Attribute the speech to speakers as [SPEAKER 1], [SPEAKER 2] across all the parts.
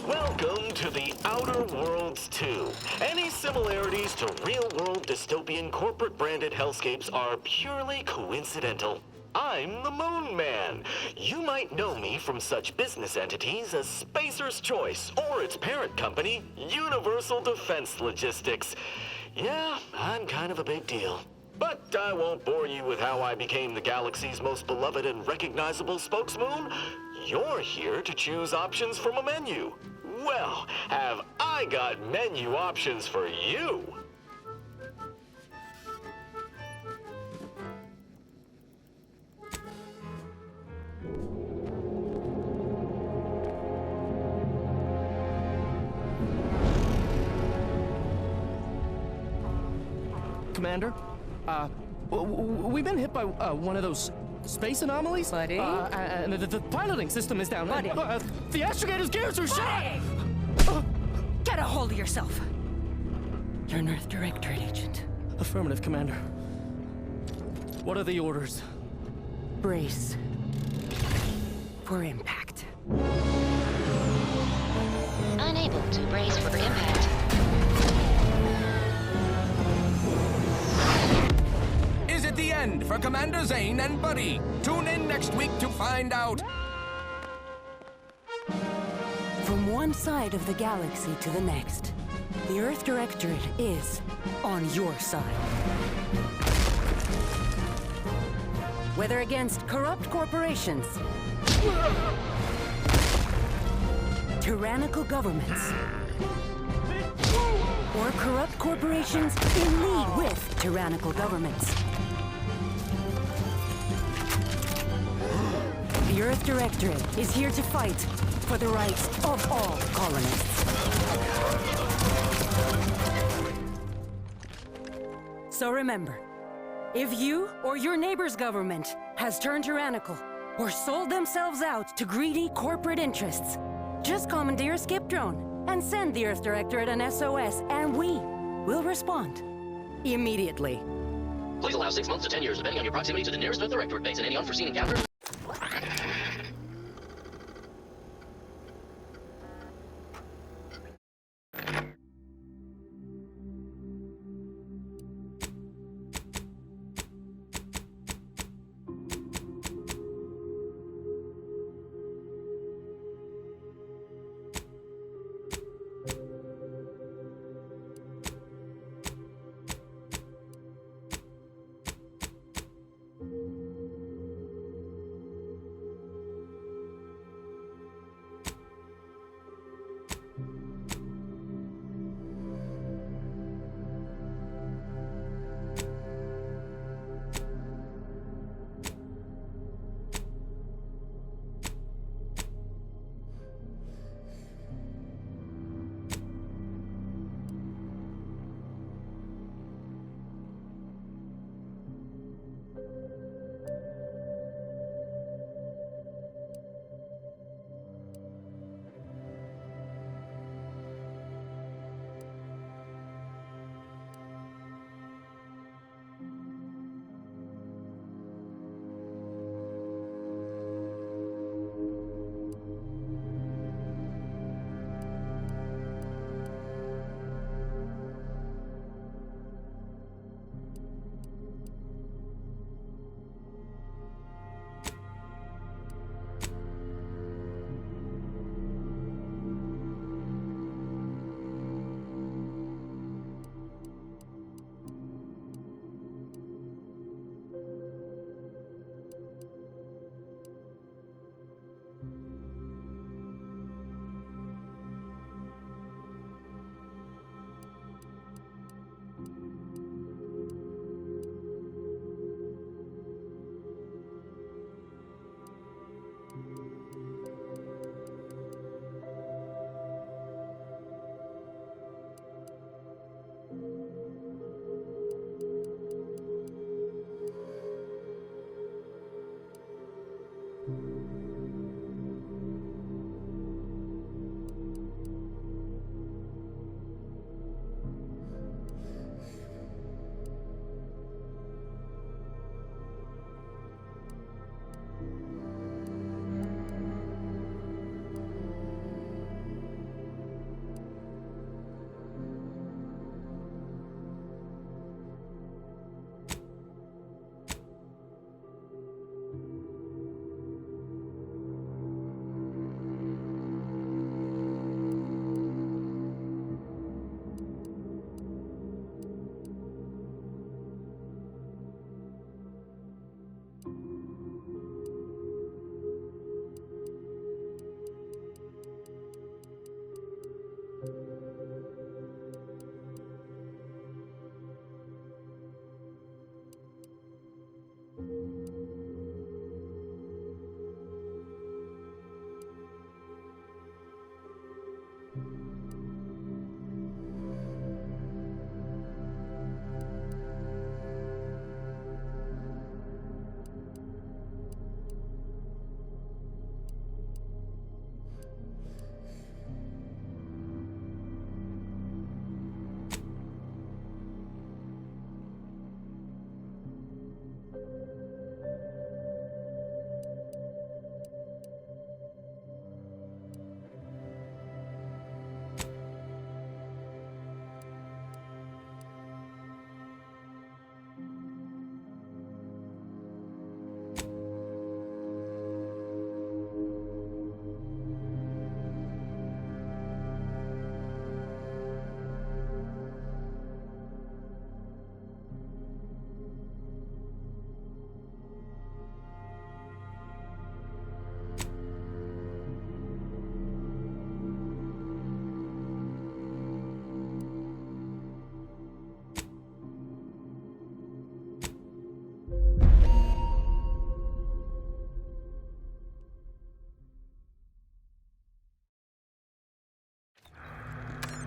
[SPEAKER 1] Welcome to the Outer Worlds 2. Any similarities to real-world dystopian corporate-branded hellscapes are purely coincidental. I'm the Moon Man. You might know me from such business entities as Spacer's Choice or its parent company, Universal Defense Logistics. Yeah, I'm kind of a big deal. But I won't bore you with how I became the galaxy's most beloved and recognizable spokesmoon. You're here to choose options from a menu. Well, have I got menu options for you?
[SPEAKER 2] Commander, we've been hit by one of those space anomalies.
[SPEAKER 3] Buddy?
[SPEAKER 2] And the piloting system is down.
[SPEAKER 3] Buddy?
[SPEAKER 2] The astrogator's gears are shot!
[SPEAKER 3] Get a hold of yourself! You're an Earth Directorate agent.
[SPEAKER 2] Affirmative, Commander. What are the orders?
[SPEAKER 3] Brace for impact.
[SPEAKER 4] Unable to brace for impact.
[SPEAKER 5] Is it the end for Commander Zane and Buddy? Tune in next week to find out.
[SPEAKER 3] From one side of the galaxy to the next, the Earth Directorate is on your side. Whether against corrupt corporations, tyrannical governments, or corrupt corporations in league with tyrannical governments. The Earth Directorate is here to fight for the rights of all colonists. So remember, if you or your neighbor's government has turned tyrannical or sold themselves out to greedy corporate interests, just commandeer a skip drone and send the Earth Directorate an SOS, and we will respond immediately.
[SPEAKER 6] Please allow 6 months to 10 years, depending on your proximity to the nearest Earth Directorate base and any unforeseen encounters.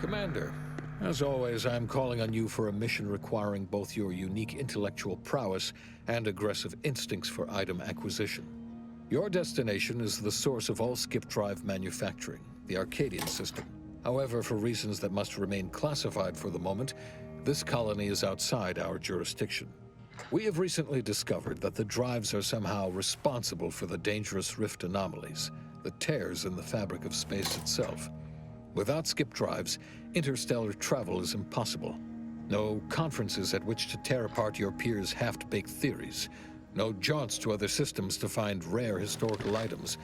[SPEAKER 7] Commander, as always, I'm calling on you for a mission requiring both your unique intellectual prowess and aggressive instincts for item acquisition. Your destination is the source of all skip drive manufacturing, the Arcadian system. However, for reasons that must remain classified for the moment, this colony is outside our jurisdiction. We have recently discovered that the drives are somehow responsible for the dangerous rift anomalies, the tears in the fabric of space itself. Without skip drives, interstellar travel is impossible. No conferences at which to tear apart your peers' half-baked theories. No jaunts to other systems to find rare historical items.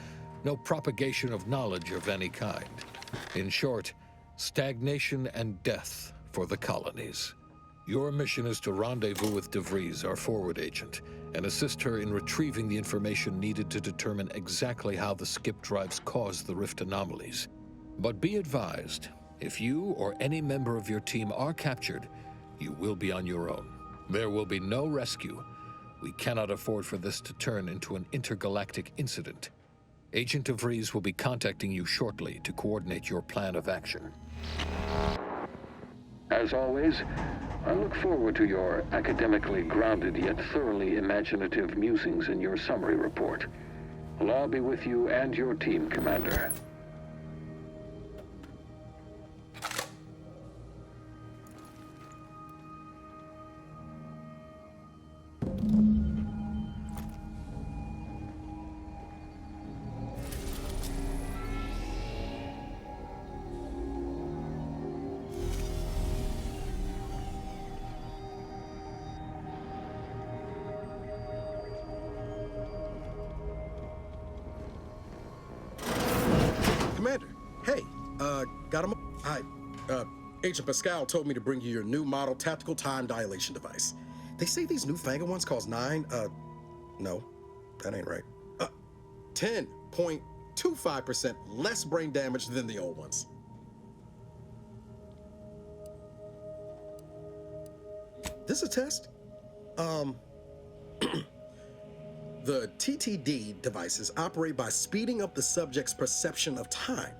[SPEAKER 7] No propagation of knowledge of any kind. In short, stagnation and death for the colonies. Your mission is to rendezvous with DeVries, our forward agent, and assist her in retrieving the information needed to determine exactly how the skip drives caused the rift anomalies. But be advised, if you or any member of your team are captured, you will be on your own. There will be no rescue. We cannot afford for this to turn into an intergalactic incident. Agent DeVries will be contacting you shortly to coordinate your plan of action. As always, I look forward to your academically grounded yet thoroughly imaginative musings in your summary report. Allah be with you and your team, Commander.
[SPEAKER 8] Commander, hey, got him? Hi, Agent Pascal told me to bring you your new model tactical time dilation device. They say these newfangled ones cause no, that ain't right. 10.25% less brain damage than the old ones. This a test? The TTD devices operate by speeding up the subject's perception of time.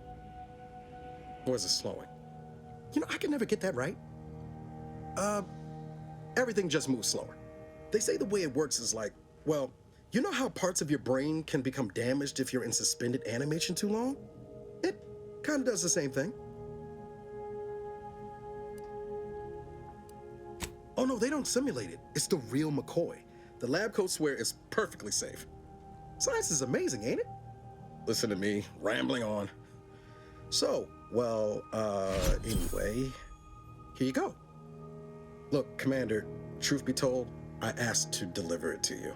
[SPEAKER 8] Or is it slowing? You know, I can never get that right. Everything just moves slower. They say the way it works is like, well, you know how parts of your brain can become damaged if you're in suspended animation too long? It kind of does the same thing. Oh no, they don't simulate it. It's the real McCoy. The lab coats swear it's perfectly safe. Science is amazing, ain't it? Listen to me, rambling on. So, well, anyway, here you go. Look, Commander, truth be told, I asked to deliver it to you.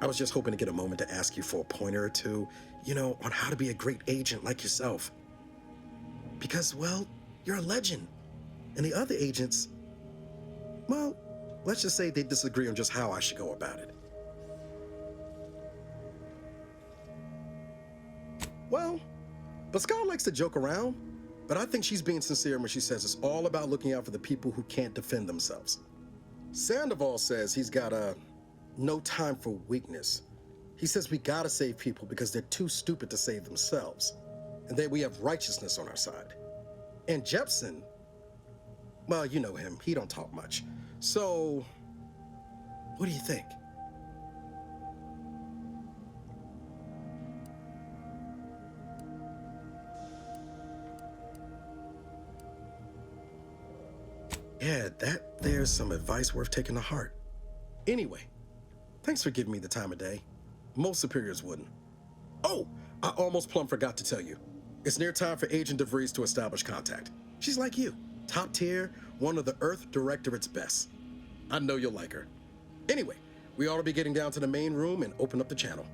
[SPEAKER 8] I was just hoping to get a moment to ask you for a pointer or two, you know, on how to be a great agent like yourself. Because, well, you're a legend. And the other agents, well, let's just say they disagree on just how I should go about it. Well, Pascal likes to joke around, but I think she's being sincere when she says it's all about looking out for the people who can't defend themselves. Sandoval says he's got no time for weakness. He says we gotta save people because they're too stupid to save themselves, and that we have righteousness on our side. And Jepson, well, you know him, he don't talk much. So, what do you think? Yeah, there's some advice worth taking to heart. Anyway, thanks for giving me the time of day. Most superiors wouldn't. Oh, I almost plumb forgot to tell you. It's near time for Agent DeVries to establish contact. She's like you, top tier, one of the Earth Directorate's best. I know you'll like her. Anyway, we ought to be getting down to the main room and open up the channel.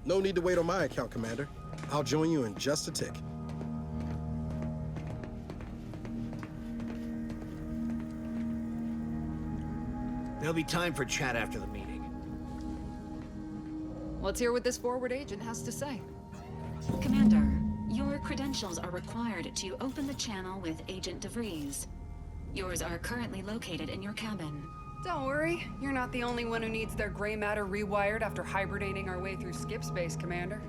[SPEAKER 8] No need to wait on my account, Commander. I'll join you in just a tick.
[SPEAKER 9] There'll be time for chat after the meeting.
[SPEAKER 10] Let's hear what this forward agent has to say.
[SPEAKER 4] Commander, your credentials are required to open the channel with Agent DeVries. Yours are currently located in your cabin.
[SPEAKER 10] Don't worry, you're not the only one who needs their gray matter rewired after hibernating our way through skip space, Commander.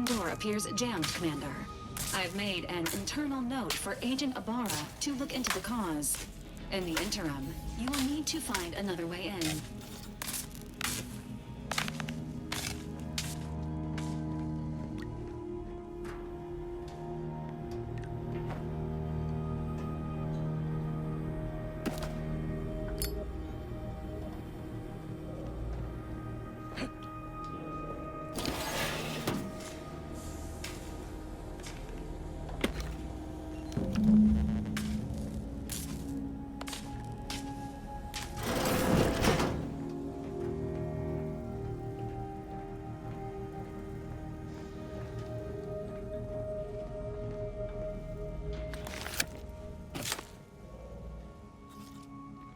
[SPEAKER 4] door appears jammed, Commander. I've made an internal note for Agent Ibarra to look into the cause. In the interim, you will need to find another way in.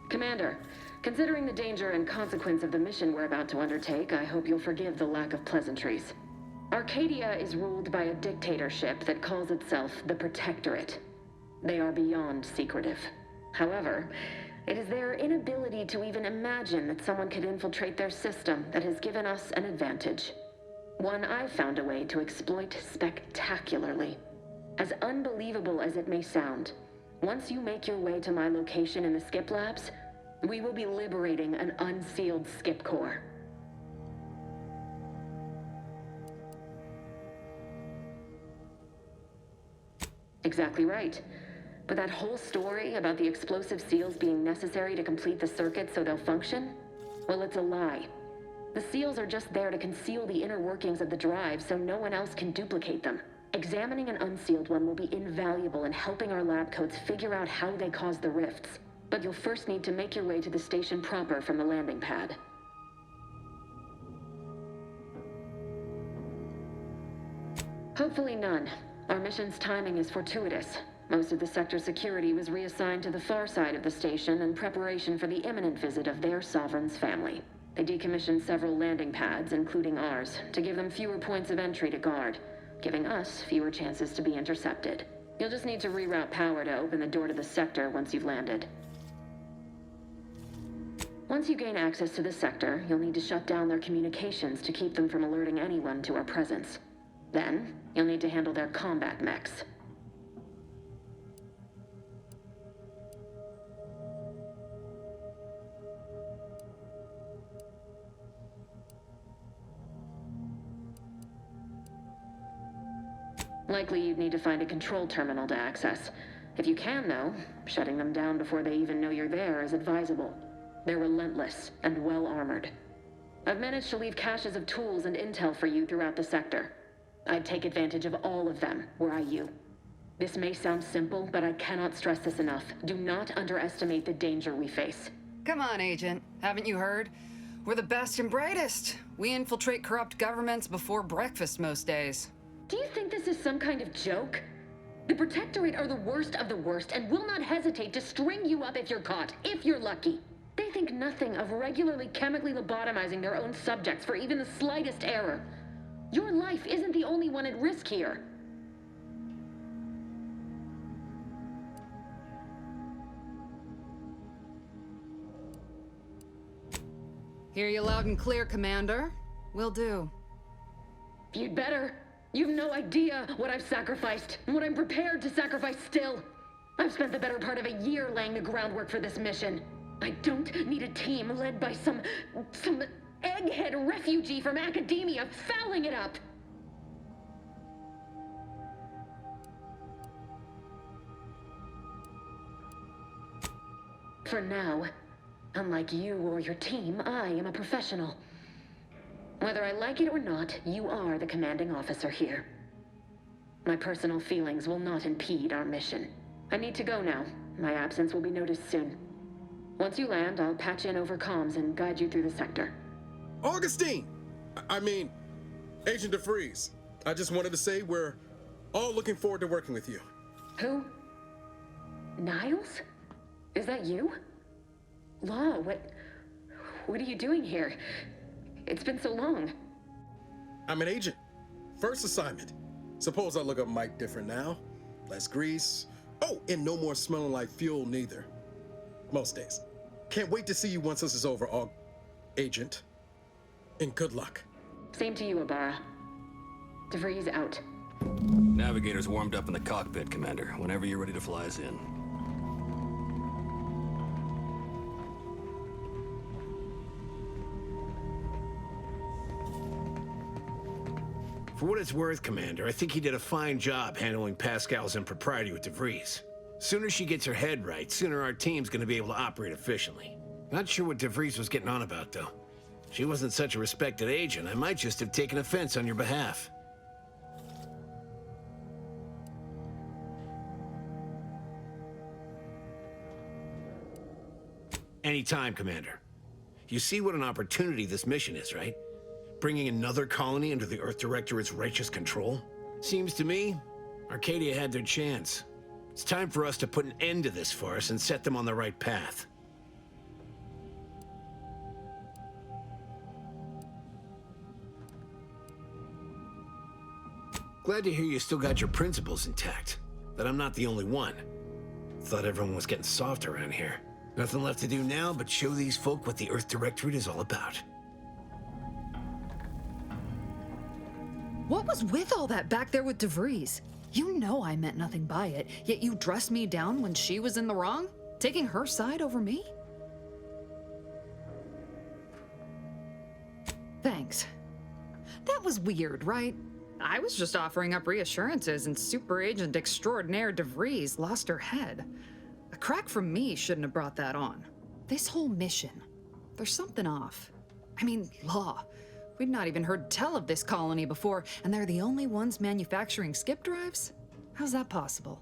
[SPEAKER 11] Commander, considering the danger and consequence of the mission we're about to undertake, I hope you'll forgive the lack of pleasantries. Arcadia is ruled by a dictatorship that calls itself the Protectorate. They are beyond secretive. However, it is their inability to even imagine that someone could infiltrate their system that has given us an advantage. One I've found a way to exploit spectacularly. As unbelievable as it may sound, once you make your way to my location in the Skip Labs, we will be liberating an unsealed Skip core. Exactly right. But that whole story about the explosive seals being necessary to complete the circuit so they'll function? Well, it's a lie. The seals are just there to conceal the inner workings of the drive so no one else can duplicate them. Examining an unsealed one will be invaluable in helping our lab coats figure out how they cause the rifts. But you'll first need to make your way to the station proper from the landing pad. Hopefully none. Our mission's timing is fortuitous. Most of the sector's security was reassigned to the far side of the station in preparation for the imminent visit of their sovereign's family. They decommissioned several landing pads, including ours, to give them fewer points of entry to guard, giving us fewer chances to be intercepted. You'll just need to reroute power to open the door to the sector once you've landed. Once you gain access to the sector, you'll need to shut down their communications to keep them from alerting anyone to our presence. Then, you'll need to handle their combat mechs. Likely you'd need to find a control terminal to access. If you can, though, shutting them down before they even know you're there is advisable. They're relentless and well-armored. I've managed to leave caches of tools and intel for you throughout the sector. I'd take advantage of all of them, were I you. This may sound simple, but I cannot stress this enough. Do not underestimate the danger we face.
[SPEAKER 10] Come on, Agent. Haven't you heard? We're the best and brightest. We infiltrate corrupt governments before breakfast most days.
[SPEAKER 11] Do you think this is some kind of joke? The Protectorate are the worst of the worst and will not hesitate to string you up if you're caught, if you're lucky. They think nothing of regularly chemically lobotomizing their own subjects for even the slightest error. Your life isn't the only one at risk here.
[SPEAKER 10] Hear you loud and clear, Commander. Will do.
[SPEAKER 11] You'd better. You've no idea what I've sacrificed, and what I'm prepared to sacrifice still. I've spent the better part of a year laying the groundwork for this mission. I don't need a team led by some egghead refugee from academia fouling it up. For now, unlike you or your team, I am a professional. Whether I like it or not, you are the commanding officer here. My personal feelings will not impede our mission. I need to go now. My absence will be noticed soon. Once you land, I'll patch in over comms and guide you through the sector.
[SPEAKER 8] Augustine! I mean, Agent DeFreeze. I just wanted to say we're all looking forward to working with you.
[SPEAKER 11] Who? Niles? Is that you? Law, what are you doing here? It's been so long.
[SPEAKER 8] I'm an agent. First assignment. Suppose I look up Mike different now. Less grease. Oh, and no more smelling like fuel neither. Most days. Can't wait to see you once this is over, Agent. And good luck.
[SPEAKER 11] Same to you, Ibarra. DeVries out.
[SPEAKER 12] Navigator's warmed up in the cockpit, Commander. Whenever you're ready to fly us in.
[SPEAKER 9] For what it's worth, Commander, I think he did a fine job handling Pascal's impropriety with DeVries. Sooner she gets her head right, sooner our team's gonna be able to operate efficiently. Not sure what DeVries was getting on about, though. If she wasn't such a respected agent, I might just have taken offense on your behalf. Anytime, Commander. You see what an opportunity this mission is, right? Bringing another colony under the Earth Directorate's righteous control? Seems to me, Arcadia had their chance. It's time for us to put an end to this farce and set them on the right path. Glad to hear you still got your principles intact. That I'm not the only one. Thought everyone was getting soft around here. Nothing left to do now but show these folk what the Earth Directorate is all about.
[SPEAKER 10] What was with all that back there with DeVries? You know I meant nothing by it, yet you dressed me down when she was in the wrong? Taking her side over me? Thanks. That was weird, right? I was just offering up reassurances and Super Agent Extraordinaire DeVries lost her head. A crack from me shouldn't have brought that on. This whole mission, there's something off. I mean, law. We'd not even heard tell of this colony before, and they're the only ones manufacturing skip drives? How's that possible?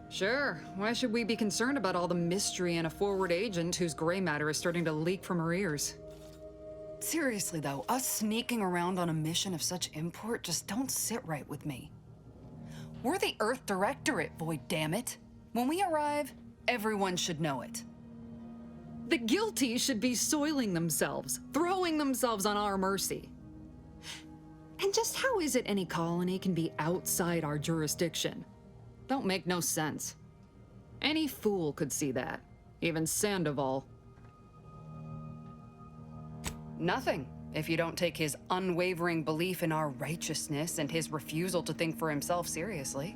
[SPEAKER 10] Sure, why should we be concerned about all the mystery in a forward agent whose gray matter is starting to leak from her ears? Seriously though, us sneaking around on a mission of such import just don't sit right with me. We're the Earth Directorate, Void, damn it. When we arrive, everyone should know it. The guilty should be soiling themselves, throwing themselves on our mercy. And just how is it any colony can be outside our jurisdiction? Don't make no sense. Any fool could see that, even Sandoval. Nothing, if you don't take his unwavering belief in our righteousness and his refusal to think for himself seriously.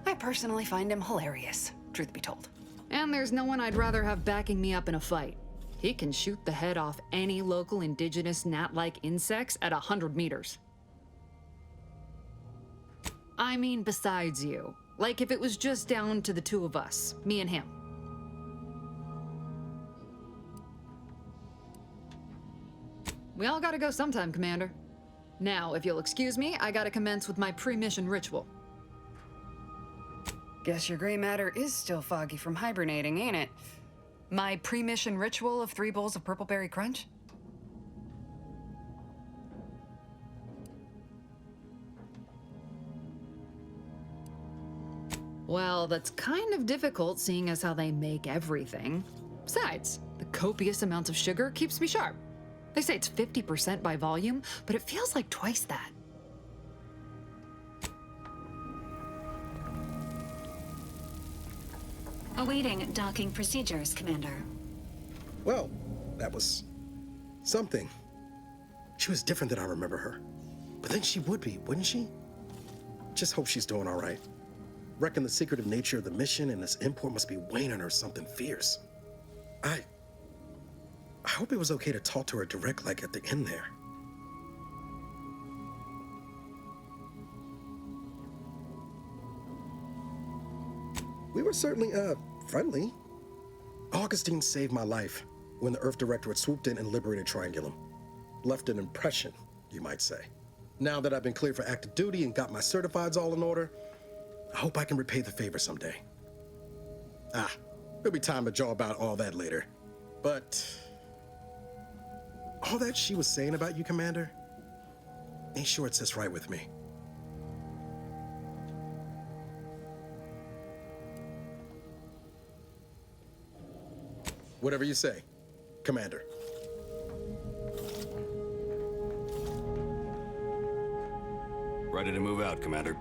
[SPEAKER 10] I personally find him hilarious, truth be told. And there's no one I'd rather have backing me up in a fight. He can shoot the head off any local indigenous gnat-like insects at 100 meters. I mean, besides you. Like if it was just down to the two of us, me and him. We all gotta go sometime, Commander. Now, if you'll excuse me, I gotta commence with my pre-mission ritual. Guess your gray matter is still foggy from hibernating, ain't it? My pre-mission ritual of 3 bowls of purple berry crunch? Well, that's kind of difficult seeing as how they make everything. Besides, the copious amounts of sugar keeps me sharp. They say it's 50% by volume, but it feels like twice that.
[SPEAKER 4] Awaiting docking procedures, Commander.
[SPEAKER 8] Well, that was something. She was different than I remember her. But then she would be, wouldn't she? Just hope she's doing all right. Reckon the secretive nature of the mission and this import must be weighing on her something fierce. I hope it was okay to talk to her direct like at the end there. We were certainly, friendly. Augustine saved my life when the Earth Directorate swooped in and liberated Triangulum. Left an impression, you might say. Now that I've been cleared for active duty and got my certifieds all in order, I hope I can repay the favor someday. There'll be time to jaw about all that later. But all that she was saying about you, Commander, ain't sure it sits right with me. Whatever you say, Commander.
[SPEAKER 12] Ready to move out, Commander.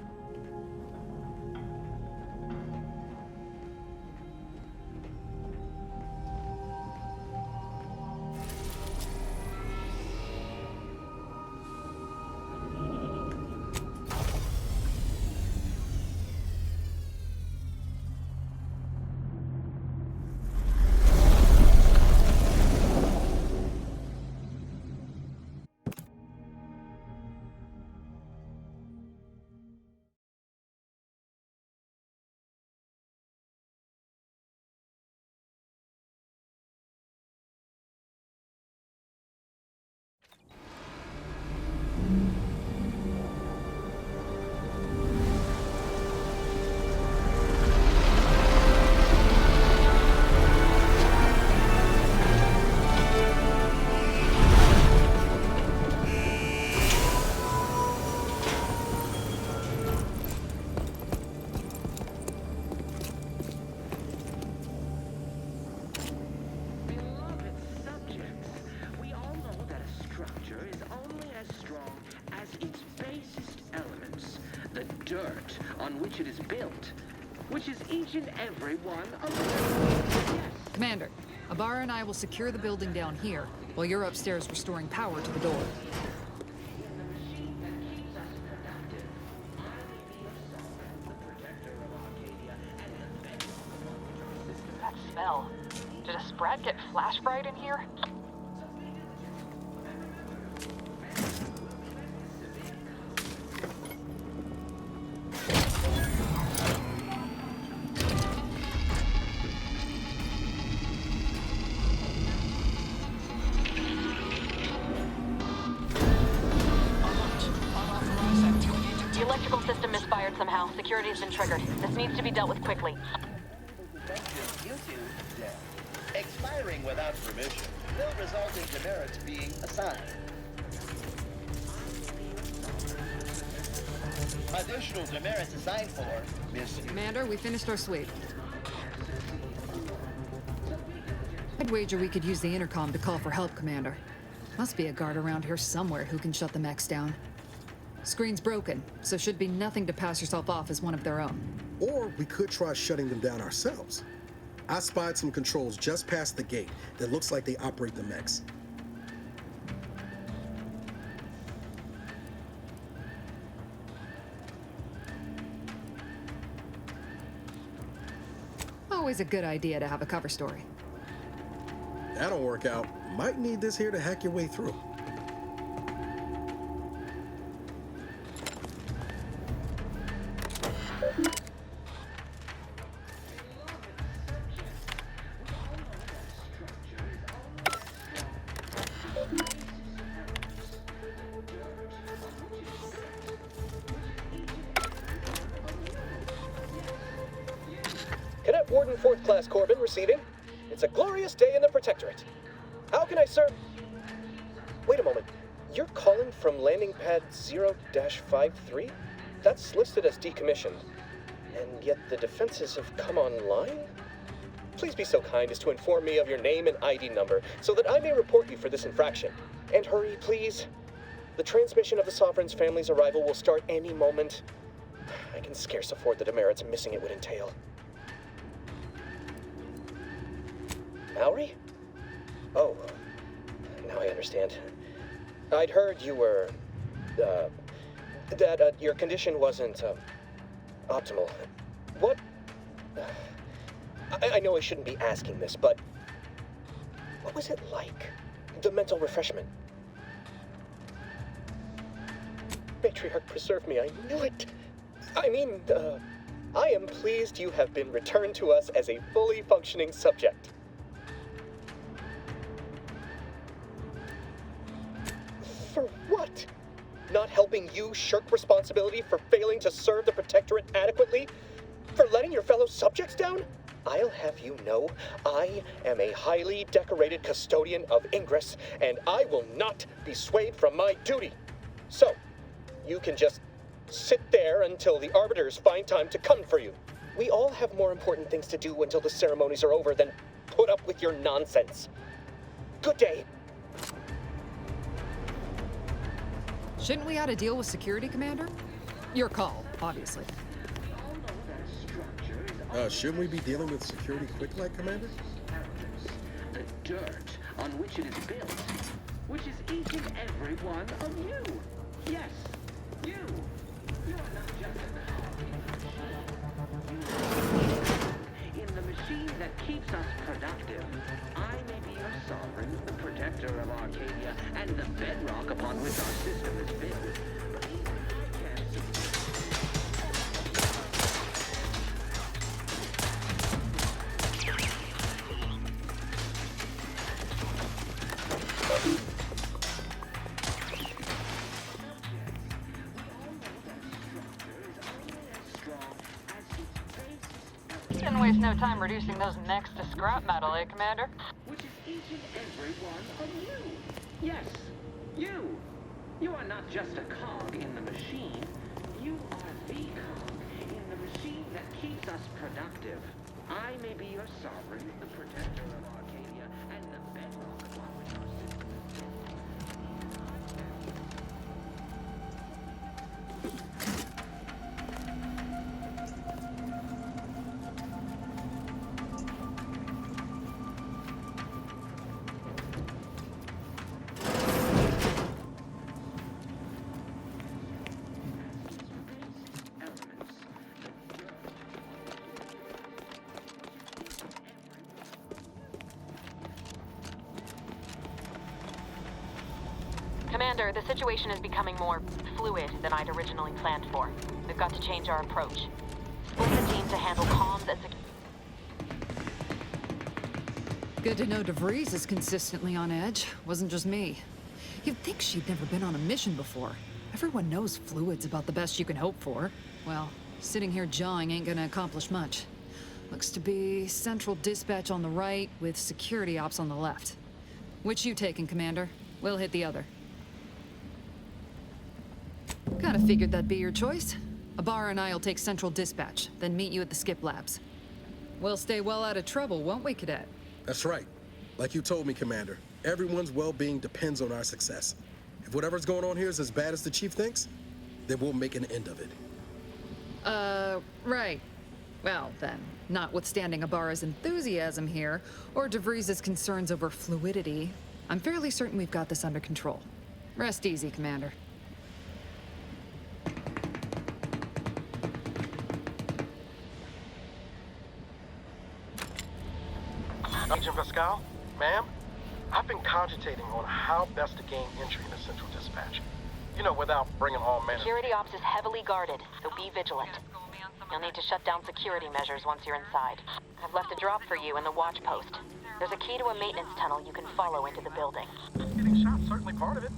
[SPEAKER 13] dirt on which it is built, which is each and every one of them. Yes.
[SPEAKER 10] Commander, Ibarra and I will secure the building down here, while you're upstairs restoring power to the door.
[SPEAKER 14] That smell. Did a Sprat get flash fried in here?
[SPEAKER 15] The electrical system misfired somehow. Security has been triggered. This needs to be dealt with quickly.
[SPEAKER 16] Expiring without permission will result in demerits being assigned. Additional demerits assigned for Miss...
[SPEAKER 10] Commander, we finished our sweep. I'd wager we could use the intercom to call for help, Commander. Must be a guard around here somewhere who can shut the mechs down. Screen's broken, so should be nothing to pass yourself off as one of their own.
[SPEAKER 8] Or we could try shutting them down ourselves. I spied some controls just past the gate that looks like they operate the mechs.
[SPEAKER 10] Always a good idea to have a cover story.
[SPEAKER 8] That'll work out. Might need this here to hack your way through.
[SPEAKER 17] Cadet Warden 4th Class Corbin receiving. It's a glorious day in the Protectorate. How can I serve? Wait a moment. You're calling from landing pad 0-53? That's listed as decommissioned. And yet the defenses have come online? Please be so kind as to inform me of your name and ID number so that I may report you for this infraction. And hurry, please. The transmission of the Sovereign's family's arrival will start any moment. I can scarce afford the demerits missing it would entail. Maori? Oh, now I understand. I'd heard you were, that your condition wasn't, optimal. What? I know I shouldn't be asking this, but what was it like? The mental refreshment? Matriarch preserve me, I knew it. I mean, I am pleased you have been returned to us as a fully functioning subject. For what? Not helping you shirk responsibility for failing to serve the Protectorate adequately? For letting your fellow subjects down? I'll have you know, I am a highly decorated custodian of Ingress, and I will not be swayed from my duty. So, you can just sit there until the Arbiters find time to come for you. We all have more important things to do until the ceremonies are over than put up with your nonsense. Good day.
[SPEAKER 10] Shouldn't we add a deal with security, Commander? Your call, obviously.
[SPEAKER 8] Shouldn't we be dealing with security quick like, Commander?
[SPEAKER 13] The dirt on which it is built, which is each and every one of you. Yes, you. You are not just in the machine that keeps us productive. I may be your sovereign, the protector of Arcadia, and the bedrock upon which our system is built. But even I can't
[SPEAKER 14] Didn't waste no time reducing those necks to scrap metal, eh, Commander?
[SPEAKER 13] Which is each and every one of you. Yes, you. You are not just a cog in the machine. You are the cog in the machine that keeps us productive. I may be your sovereign, the protector of Arcadia, and the bedrock upon which our system is built.
[SPEAKER 15] Commander, the situation is becoming more fluid than I'd originally planned for. We've got to change our approach. Split the team to handle comms and
[SPEAKER 10] Good to know DeVries is consistently on edge. Wasn't just me. You'd think she'd never been on a mission before. Everyone knows fluid's about the best you can hope for. Well, sitting here jawing ain't gonna accomplish much. Looks to be central dispatch on the right with security ops on the left. Which you taking, Commander? We'll hit the other. Kinda figured that'd be your choice. Ibarra and I'll take central dispatch, then meet you at the skip labs. We'll stay well out of trouble, won't we, Cadet?
[SPEAKER 8] That's right. Like you told me, Commander, everyone's well-being depends on our success. If whatever's going on here is as bad as the Chief thinks, then we'll make an end of it.
[SPEAKER 10] Right. Well, then, notwithstanding Ibarra's enthusiasm here, or DeVries' concerns over fluidity, I'm fairly certain we've got this under control. Rest easy, Commander.
[SPEAKER 18] Agent Pascal, ma'am, I've been cogitating on how best to gain entry into Central Dispatch. You know, without bringing all men.
[SPEAKER 15] security ops is heavily guarded, so be vigilant. You'll need to shut down security measures once you're inside. I've left a drop for you in the watch post. There's a key to a maintenance tunnel you can follow into the building.
[SPEAKER 18] Getting shot, certainly part of it.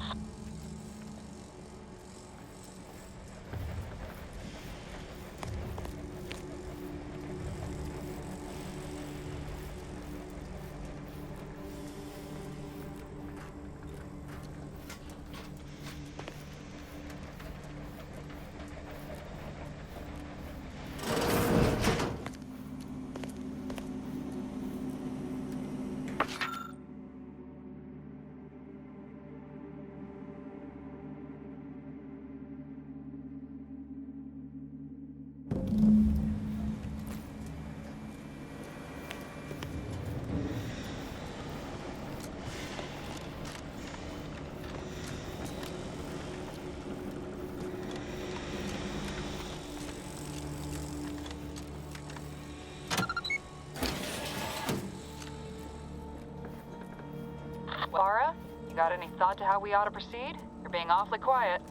[SPEAKER 14] Ibarra, you got any thought to how we ought to proceed? You're being awfully quiet.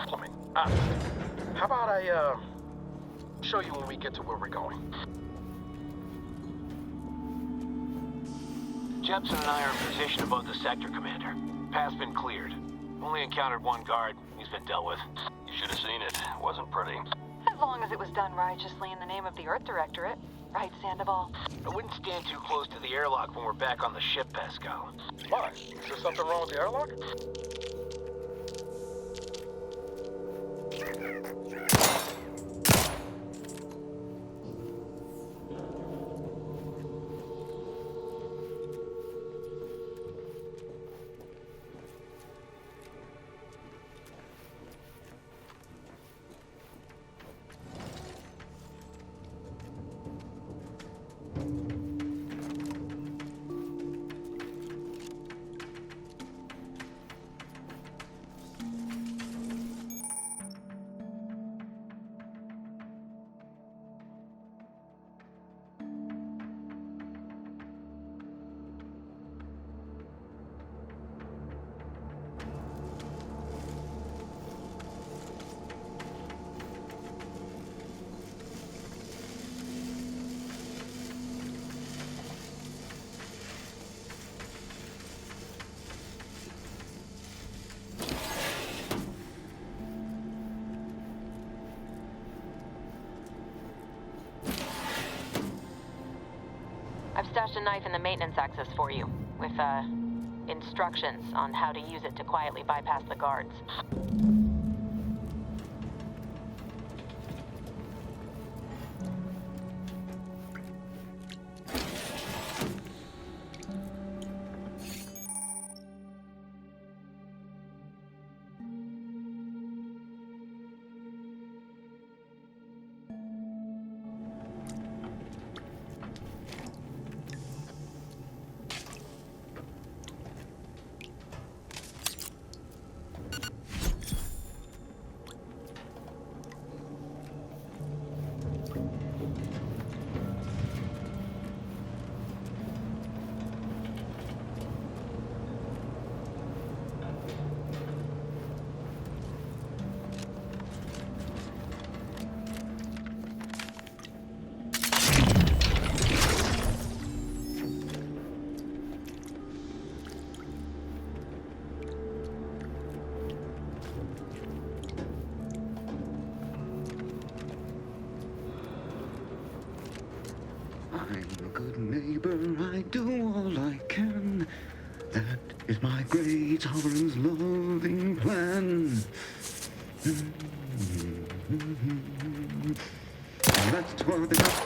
[SPEAKER 18] Plumbing. How about I, show you when we get to where we're going?
[SPEAKER 19] Jepson and I are in position above the sector, Commander. Path's been cleared. Only encountered one guard. He's been dealt with.
[SPEAKER 12] You should have seen it. It wasn't pretty.
[SPEAKER 14] As long as it was done righteously in the name of the Earth Directorate. Right, Sandoval?
[SPEAKER 19] I wouldn't stand too close to the airlock when we're back on the ship, Pascal.
[SPEAKER 18] Why? Is there something wrong with the airlock?
[SPEAKER 15] I've stashed a knife in the maintenance access for you, with, instructions on how to use it to quietly bypass the guards.
[SPEAKER 20] A good neighbor, I do all I can. That is my great sovereign's loving plan. That's what they got.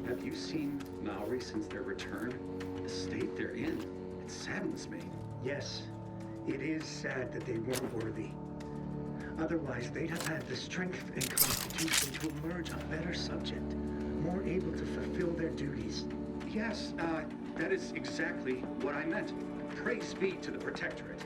[SPEAKER 21] Have you seen Maori since their return? The state they're in, it saddens me.
[SPEAKER 22] Yes, it is sad that they weren't worthy. Otherwise, they'd have had the strength and constitution to emerge a better subject, more able to fulfill their duties.
[SPEAKER 21] Yes, that is exactly what I meant. Praise be to the Protectorate.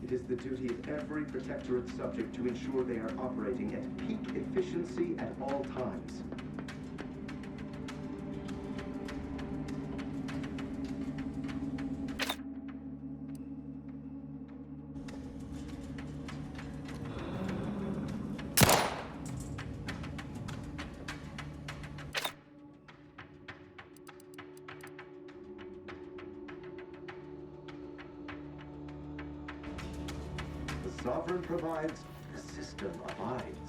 [SPEAKER 22] It is the duty of every Protectorate subject to ensure they are operating at peak efficiency at all times. The sovereign provides, the system abides.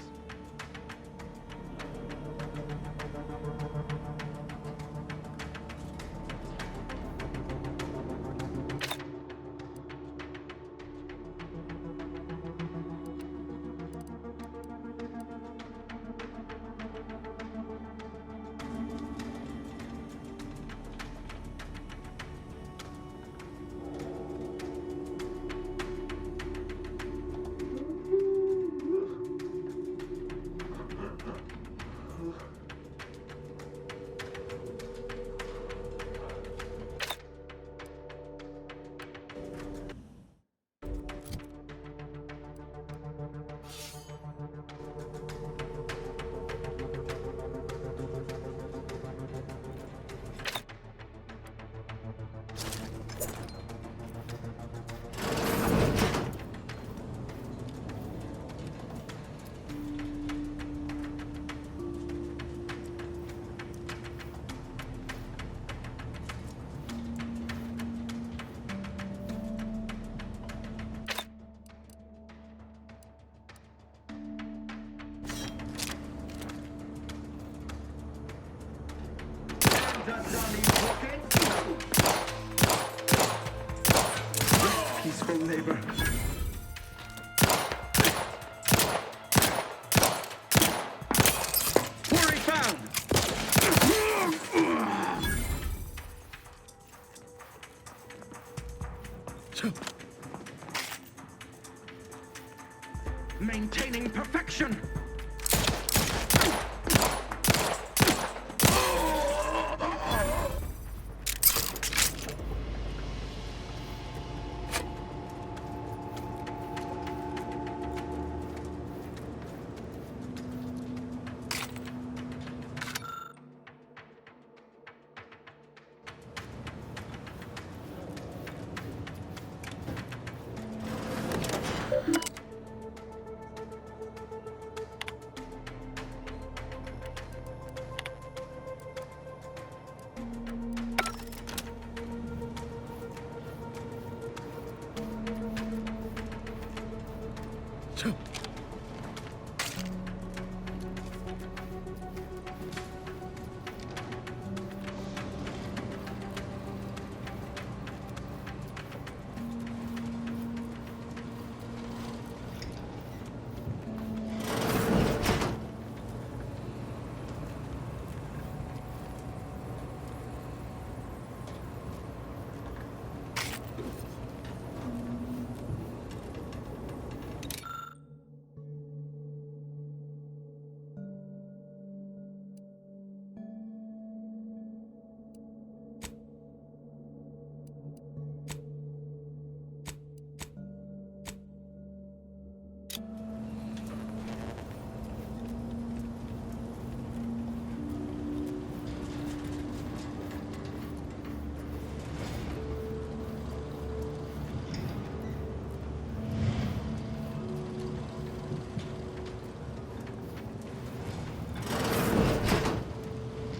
[SPEAKER 22] useful neighbor.
[SPEAKER 20] Quarry found!
[SPEAKER 22] Maintaining perfection!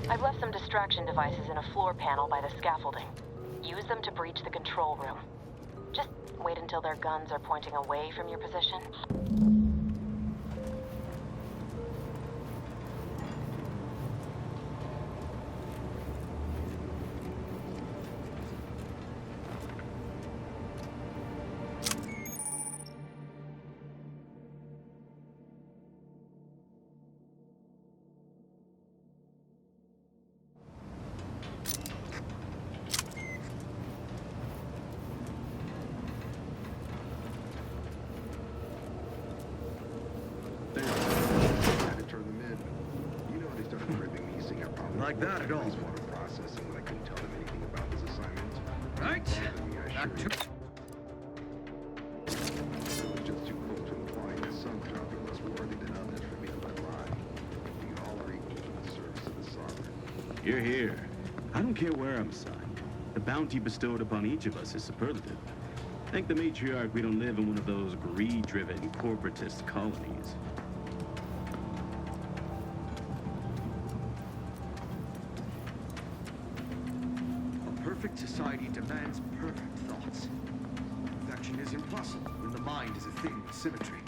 [SPEAKER 15] I've left some distraction devices in a floor panel by the scaffolding. Use them to breach the control room. Just wait until their guns are pointing away from your position.
[SPEAKER 20] Like that at all. Processing when I couldn't tell them anything about this assignment.
[SPEAKER 22] Right? Back to...
[SPEAKER 20] It was just too close to implying that some jobs are less worthy than others for me to let lie. You all are equal in the service of the sovereign.
[SPEAKER 1] You're here. I don't care where I'm assigned. The bounty bestowed upon each of us is superlative. Thank the matriarch we don't live in one of those greed-driven corporatist colonies.
[SPEAKER 22] Perfect society demands perfect thoughts. Perfection is impossible when the mind is a thing of symmetry.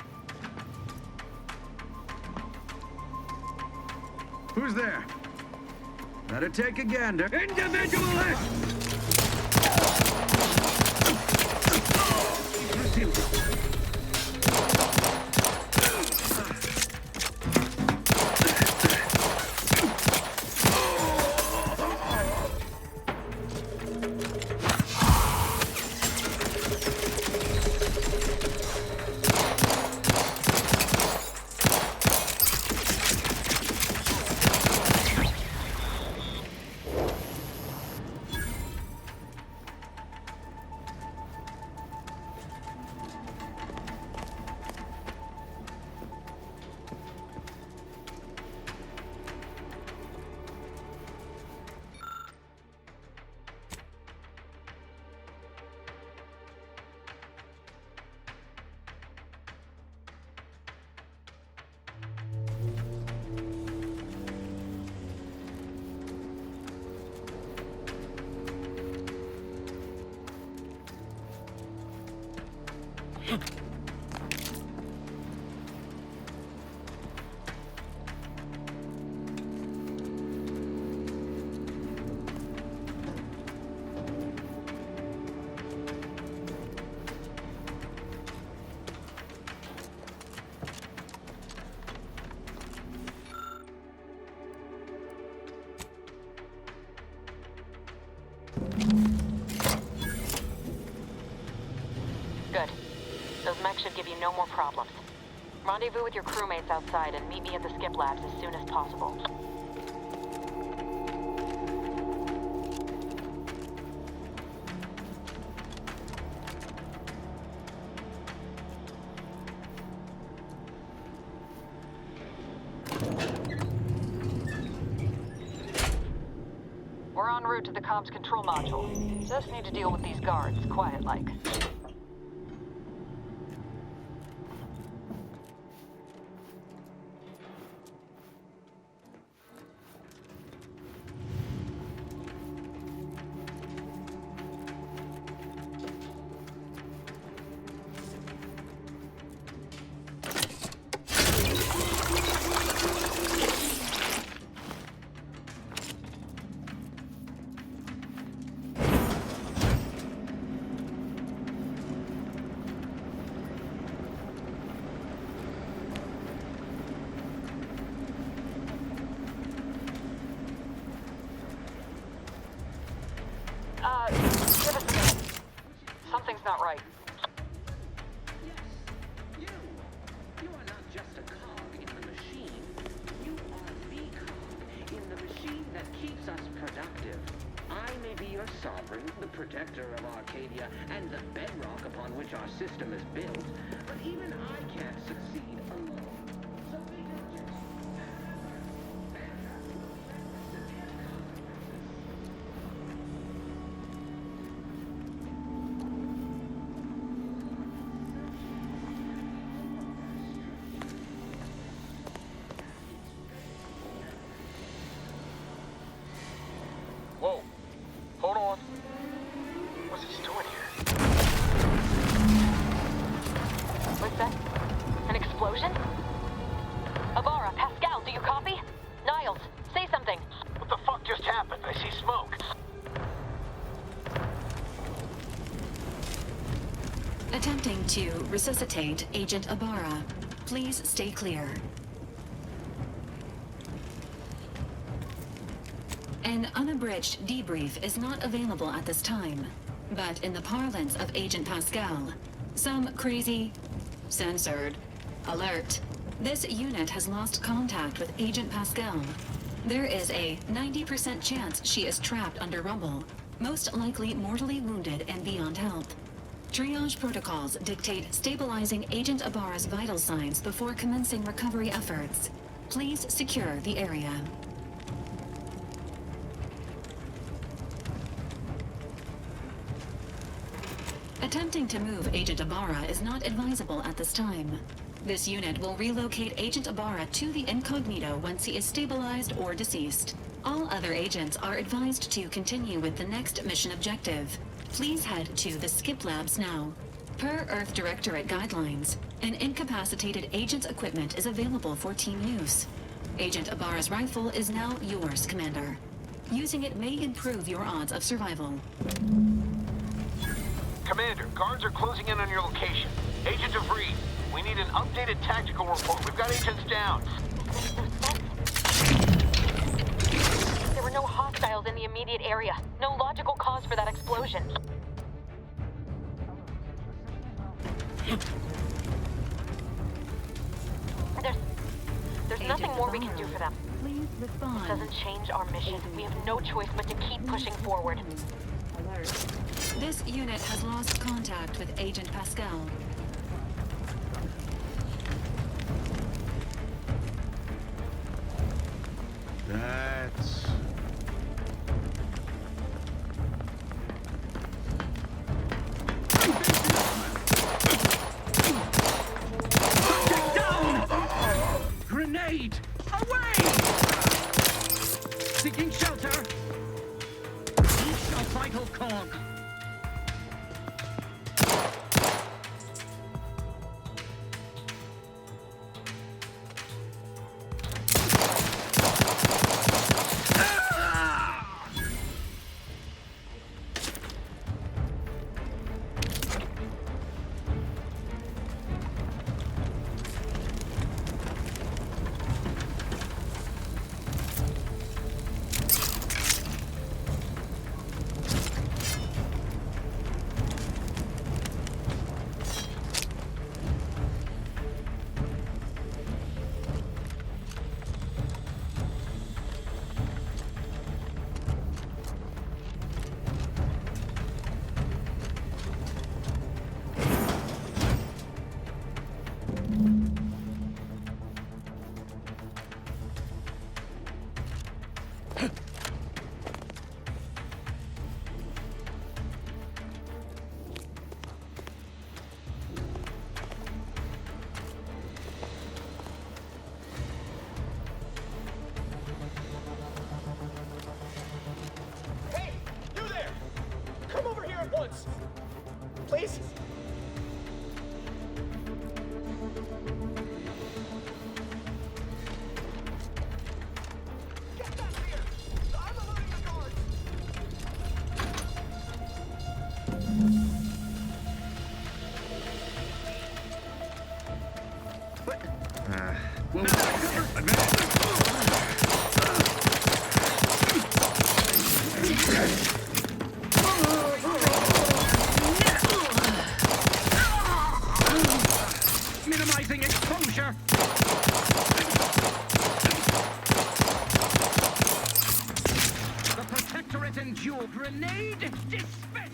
[SPEAKER 20] Who's there? Better take a gander. Individualist!
[SPEAKER 15] Good. Those mechs should give you no more problems. Rendezvous with your crewmates outside and meet me at the skip labs as soon as possible.
[SPEAKER 14] We're en route to the comms control module. Just need to deal with these guards, quiet-like. Give us a minute. Something's not right.
[SPEAKER 13] You are not just a cog in the machine. You are the cog in the machine that keeps us productive. I may be your sovereign, the protector of Arcadia, and the bedrock upon which our system is built, but even I can't succeed alone. So we don't just...
[SPEAKER 18] Whoa. Hold on. What's it doing here?
[SPEAKER 15] What's that? An explosion? Abara, Pascal, do you copy? Niles, say something.
[SPEAKER 19] What the fuck just happened? I see smoke.
[SPEAKER 4] Attempting to resuscitate Agent Abara. Please stay clear. An unabridged debrief is not available at this time, but in the parlance of Agent Pascal, some crazy, censored, alert. This unit has lost contact with Agent Pascal. There is a 90% chance she is trapped under rubble, most likely mortally wounded and beyond help. Triage protocols dictate stabilizing Agent Abara's vital signs before commencing recovery efforts. Please secure the area. Attempting to move Agent Abara is not advisable at this time. This unit will relocate Agent Abara to the incognito once he is stabilized or deceased. All other agents are advised to continue with the next mission objective. Please head to the skip labs now. Per Earth Directorate guidelines, an incapacitated agent's equipment is available for team use. Agent Abara's rifle is now yours, Commander. Using it may improve your odds of survival.
[SPEAKER 19] Commander, guards are closing in on your location. Agent DeVries, we need an updated tactical report. We've got agents down.
[SPEAKER 15] There were no hostiles in the immediate area. No logical cause for that explosion. There's nothing more we can do for them.
[SPEAKER 4] Please respond.
[SPEAKER 15] It doesn't change our mission. We have no choice but to keep pushing forward.
[SPEAKER 4] Alert. This unit has lost contact with Agent Pascal.
[SPEAKER 1] That's...
[SPEAKER 13] Get down! Grenade! Away! Seeking shelter! Each a vital cog.
[SPEAKER 17] please!
[SPEAKER 13] Minimizing exposure! The Protectorate and dual grenade dispense!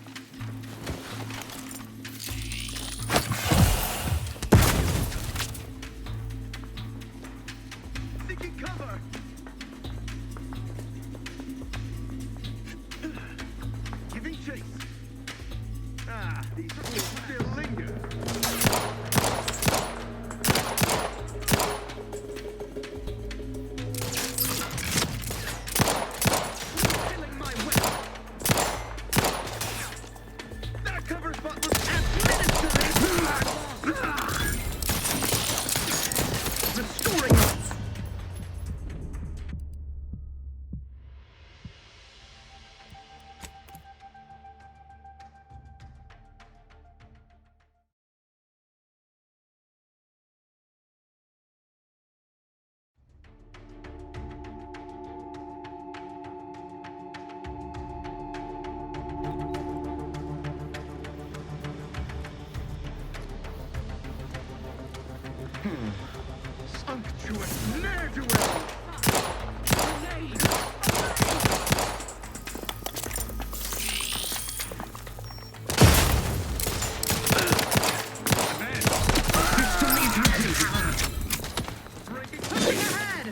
[SPEAKER 13] Seeking cover! Giving chase! Ah, these fools still linger! Sumptuous ne'er-do-well! Grenade! Pushing ahead!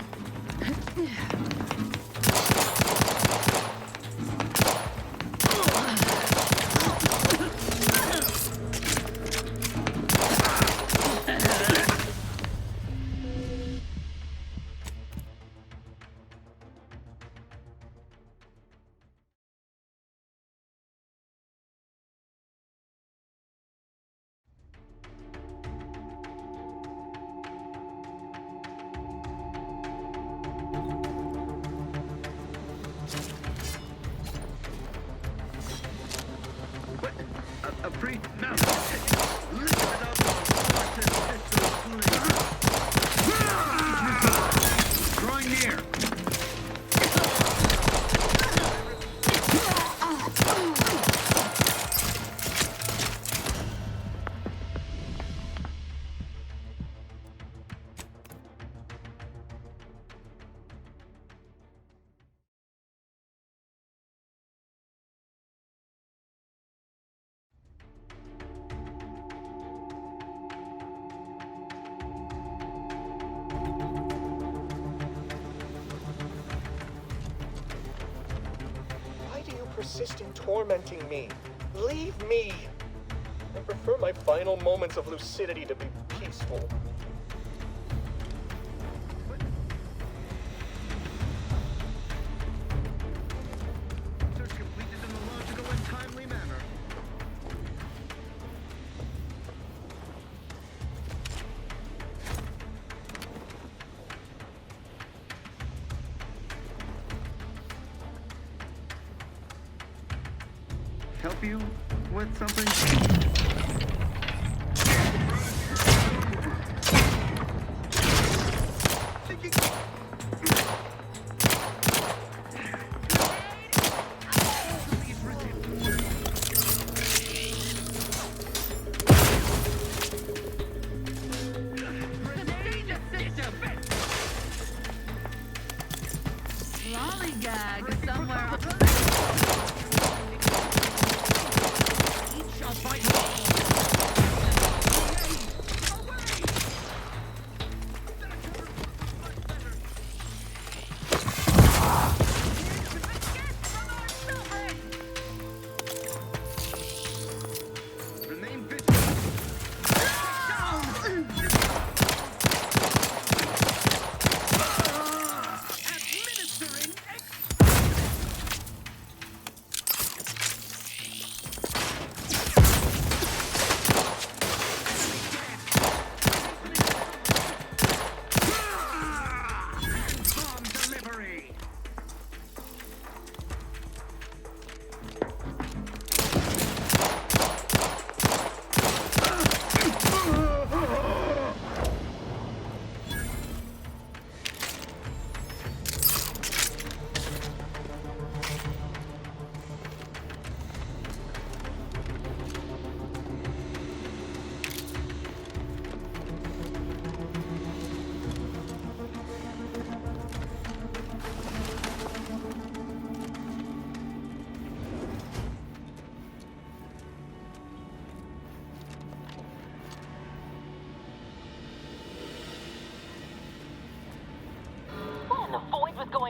[SPEAKER 13] A brief mouth. Lift it up on drawing near.
[SPEAKER 17] Persist in tormenting me. Leave me. I prefer my final moments of lucidity to be peaceful.
[SPEAKER 13] Search completed in a logical and timely manner. Help you with something?
[SPEAKER 2] Lollygag somewhere.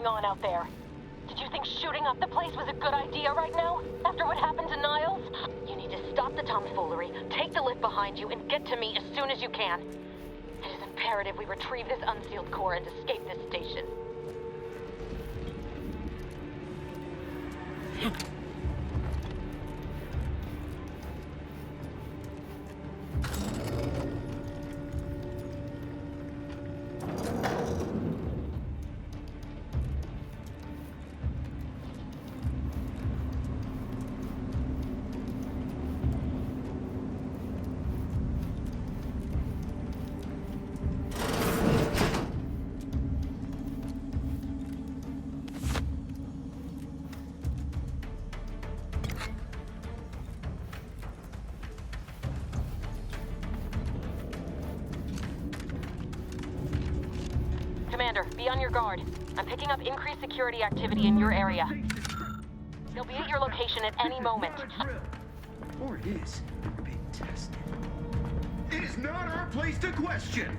[SPEAKER 15] going on out there. Did you think shooting up the place was a good idea right now, after what happened to Niles? You need to stop the tomfoolery, take the lift behind you, and get to me as soon as you can. It is imperative we retrieve this unsealed core and escape this station. Commander, be on your guard. I'm picking up increased security activity in your area. They'll be at your location at any moment.
[SPEAKER 20] Or it is. We're being tested. It is not our place to question!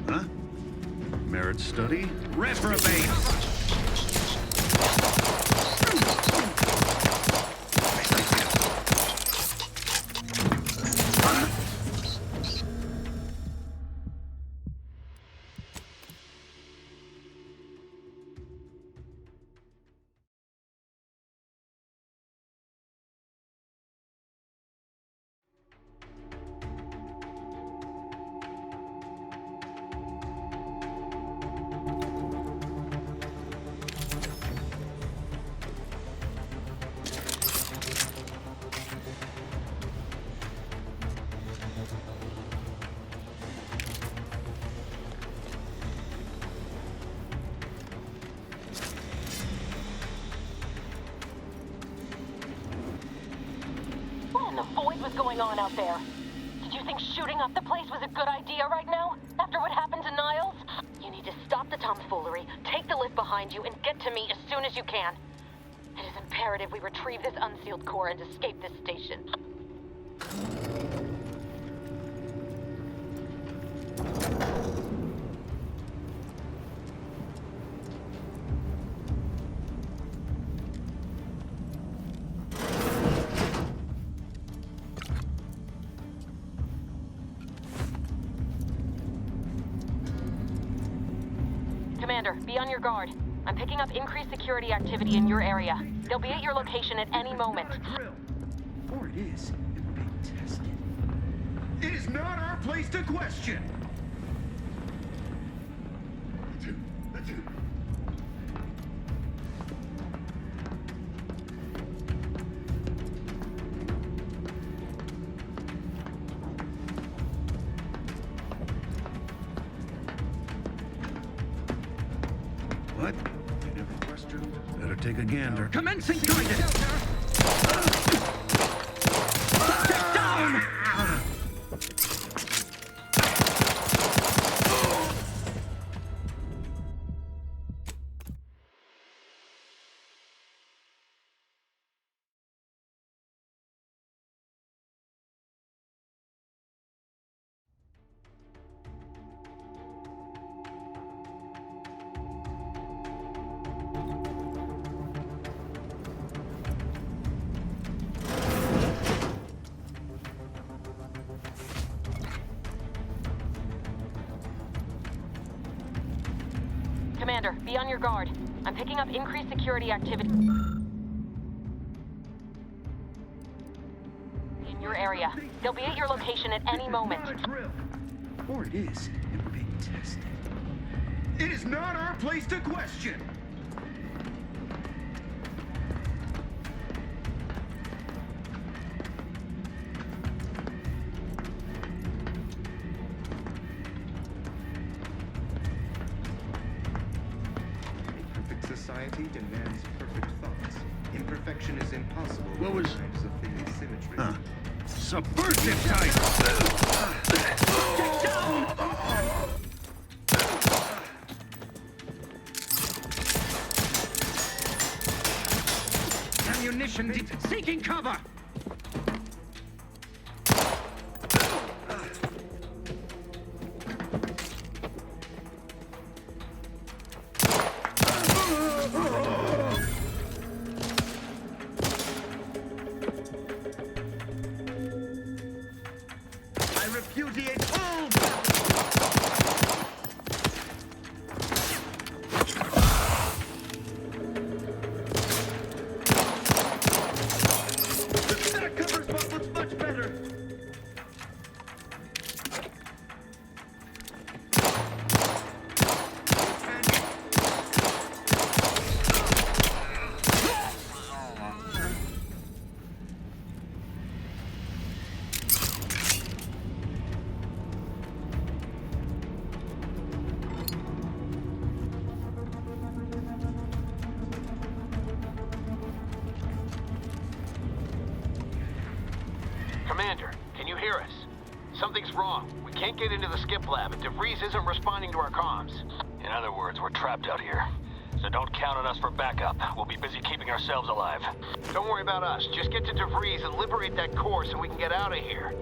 [SPEAKER 1] Huh? Merit study? Reprobate!
[SPEAKER 15] What in the void was going on out there? Did you think shooting up the place was a good idea right now, after what happened to Niles? You need to stop the tomfoolery, take the lift behind you, and get to me as soon as you can. It is imperative we retrieve this unsealed core and escape this station. Commander, be on your guard. I'm picking up increased security activity in your area. They'll be at your location at any moment.
[SPEAKER 20] Or it is. And we're being tested. It is not our place to question! What? I never questioned. Better take a gander. Commencing guidance! Down!
[SPEAKER 15] Commander, be on your guard. I'm picking up increased security activity in your area. They'll be at your location at any moment.
[SPEAKER 20] Or it is, and we're being tested. It is not our place to question!
[SPEAKER 2] Society demands perfect thoughts. Imperfection is impossible.
[SPEAKER 1] What was...
[SPEAKER 2] times of thin symmetry.
[SPEAKER 1] Huh. Subversive type! Get down!
[SPEAKER 13] ammunition seeking cover!
[SPEAKER 20] I repudiate all. That covers what looks much better.
[SPEAKER 19] Commander, can you hear us? Something's wrong. We can't get into the skip lab, and DeVries isn't responding to our comms. In other words, we're trapped out here. So don't count on us for backup. We'll be busy keeping ourselves alive. Don't worry about us. Just get to DeVries and liberate that core so we can get out of here.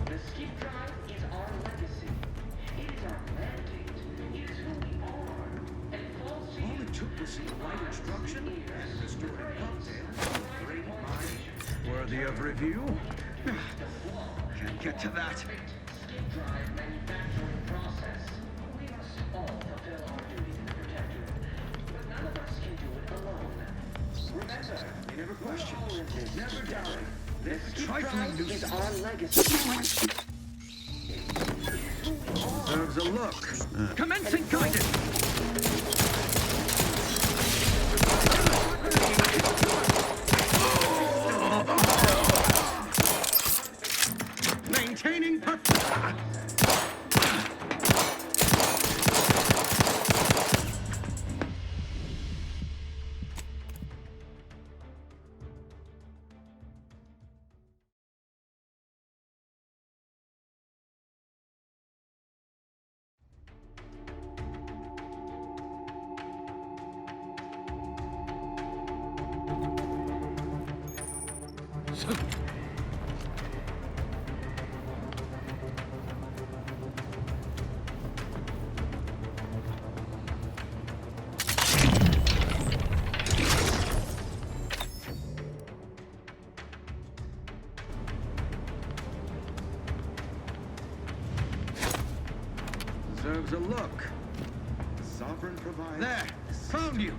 [SPEAKER 13] The skip drive is our legacy. It is our mandate. It is who we are. And it falls to you.
[SPEAKER 21] All it took was some light instruction and a distorted cocktail. Great mind. Worthy of review? Can't get to that.
[SPEAKER 13] Skip drive manufacturing process. We must all fulfill our duties in the Protectorate. But none of us can do it alone. Remember,
[SPEAKER 21] They never questioned.
[SPEAKER 13] we're all in this
[SPEAKER 21] Never
[SPEAKER 13] together.
[SPEAKER 21] doubted.
[SPEAKER 13] This skip
[SPEAKER 21] Trifling
[SPEAKER 13] drive is
[SPEAKER 21] nuisance.
[SPEAKER 13] our legacy.
[SPEAKER 21] Deserves a look. Commencing guidance! Maintaining perfect. Deserves a look.
[SPEAKER 20] Sovereign provides.
[SPEAKER 21] There, found you.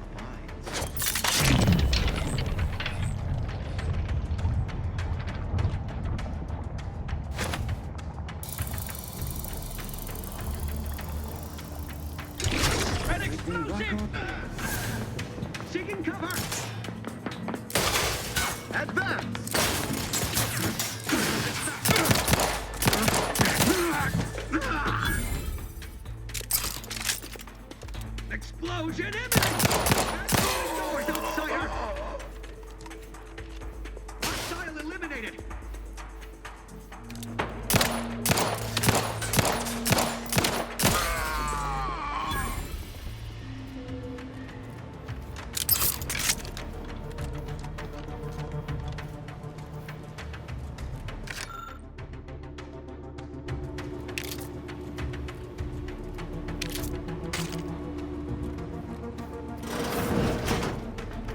[SPEAKER 13] An explosive!
[SPEAKER 21] Seeking cover. Advance. Explosion imminent! Doors, outsider! Hostile eliminated!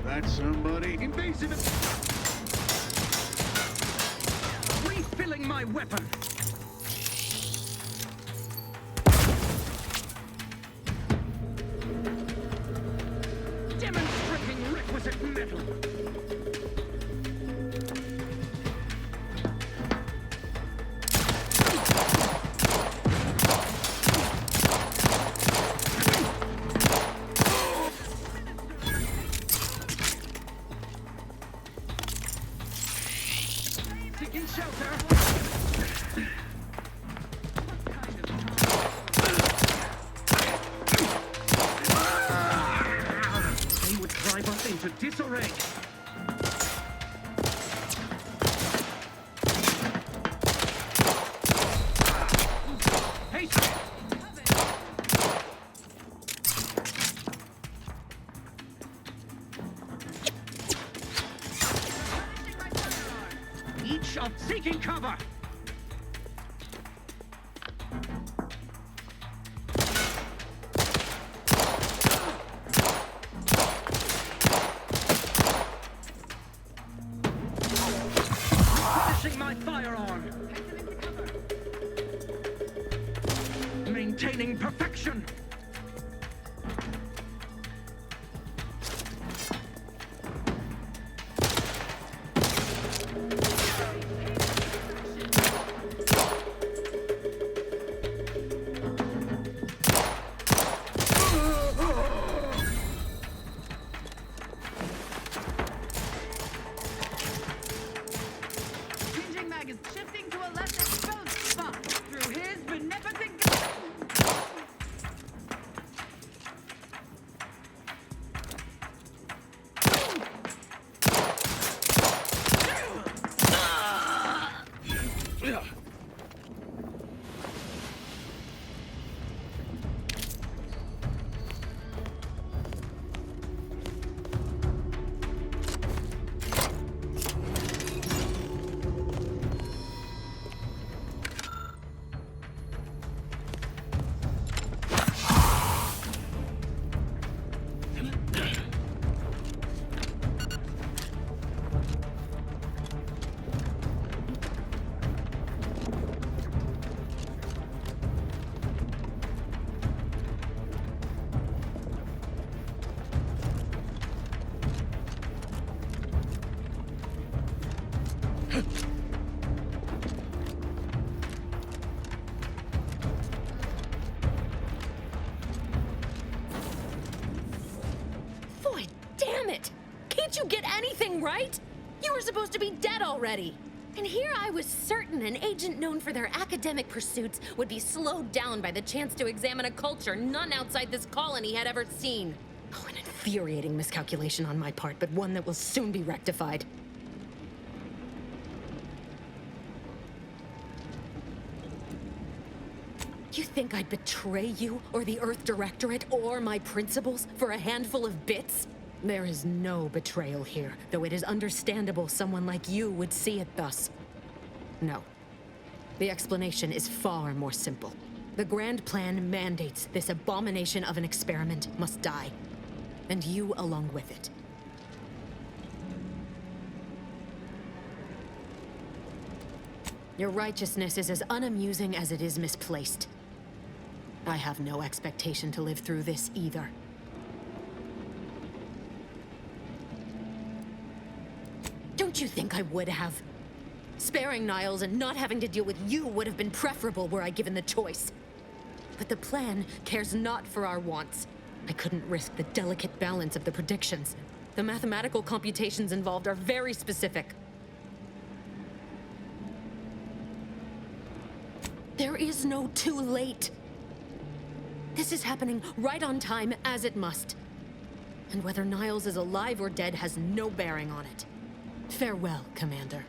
[SPEAKER 21] That's somebody. Invasive. Refilling my weapon. Demonstrating requisite metal. Taking shelter. They would drive us into disarray. Hey! Each of seeking cover. Replenishing my firearm. Maintaining perfection.
[SPEAKER 3] Changing mag is shifting to a less exposed spot through his beneficent.
[SPEAKER 15] Boy, damn it! Can't you get anything right? You were supposed to be dead already. And here I was certain an agent known for their academic pursuits would be slowed down by the chance to examine a culture none outside this colony had ever seen. Oh, an infuriating miscalculation on my part, but one that will soon be rectified. You think I'd betray you, or the Earth Directorate, or my principals for a handful of bits? There is no betrayal here, though it is understandable someone like you would see it thus. No. The explanation is far more simple. The grand plan mandates this abomination of an experiment must die, and you along with it. Your righteousness is as unamusing as it is misplaced. I have no expectation to live through this either. Don't you think I would have? Sparing Niles and not having to deal with you would have been preferable were I given the choice. But the plan cares not for our wants. I couldn't risk the delicate balance of the predictions. The mathematical computations involved are very specific. There is no too late.
[SPEAKER 5] This is happening right on time, as it must. And whether Niles is alive or dead has no bearing on it. Farewell, Commander.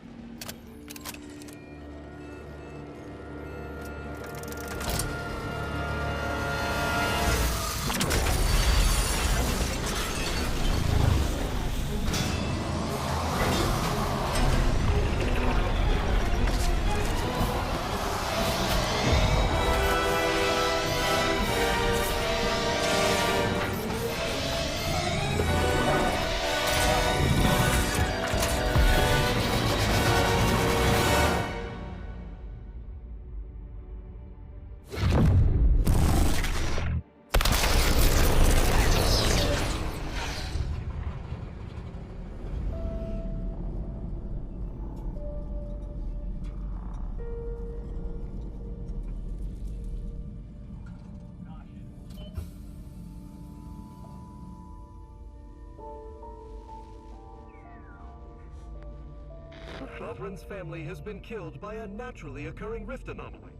[SPEAKER 6] Sovereign's family has been killed by a naturally occurring rift anomaly.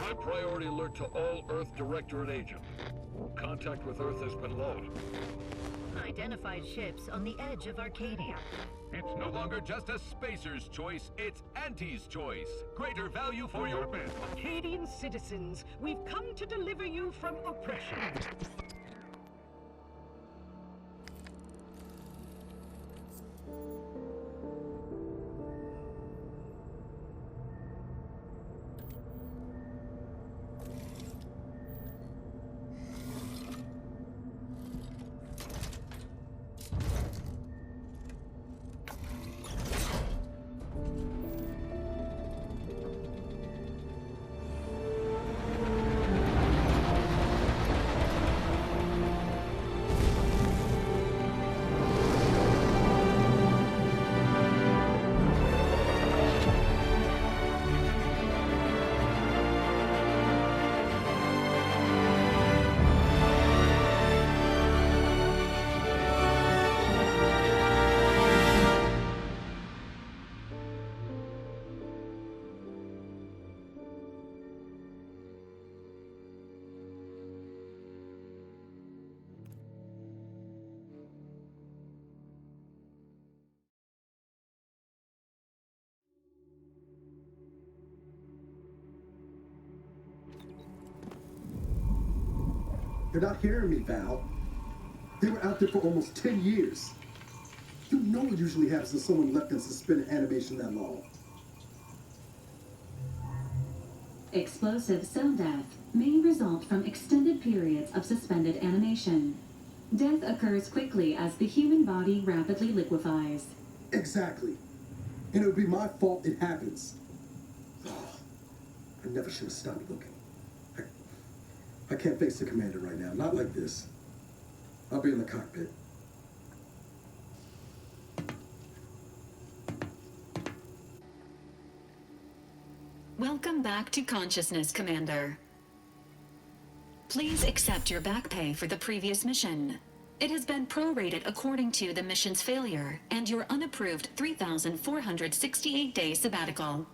[SPEAKER 6] High priority alert to all Earth Directorate agents. Contact with Earth has been lost.
[SPEAKER 23] Identified ships on the edge of Arcadia.
[SPEAKER 6] It's no longer just a spacer's choice, it's Auntie's choice. Greater value for your men.
[SPEAKER 23] Arcadian citizens, we've come to deliver you from oppression.
[SPEAKER 24] You're not hearing me, Val. They were out there for almost 10 years. You know what usually happens when someone left in suspended animation that long.
[SPEAKER 4] Explosive cell death may result from extended periods of suspended animation. Death occurs quickly as the human body rapidly liquefies.
[SPEAKER 24] Exactly. And it would be my fault it happens. Oh, I never should have stopped looking. I can't face the commander right now. Not like this. I'll be in the cockpit.
[SPEAKER 4] Welcome back to consciousness, Commander. Please accept your back pay for the previous mission. It has been prorated according to the mission's failure and your unapproved 3,468-day sabbatical.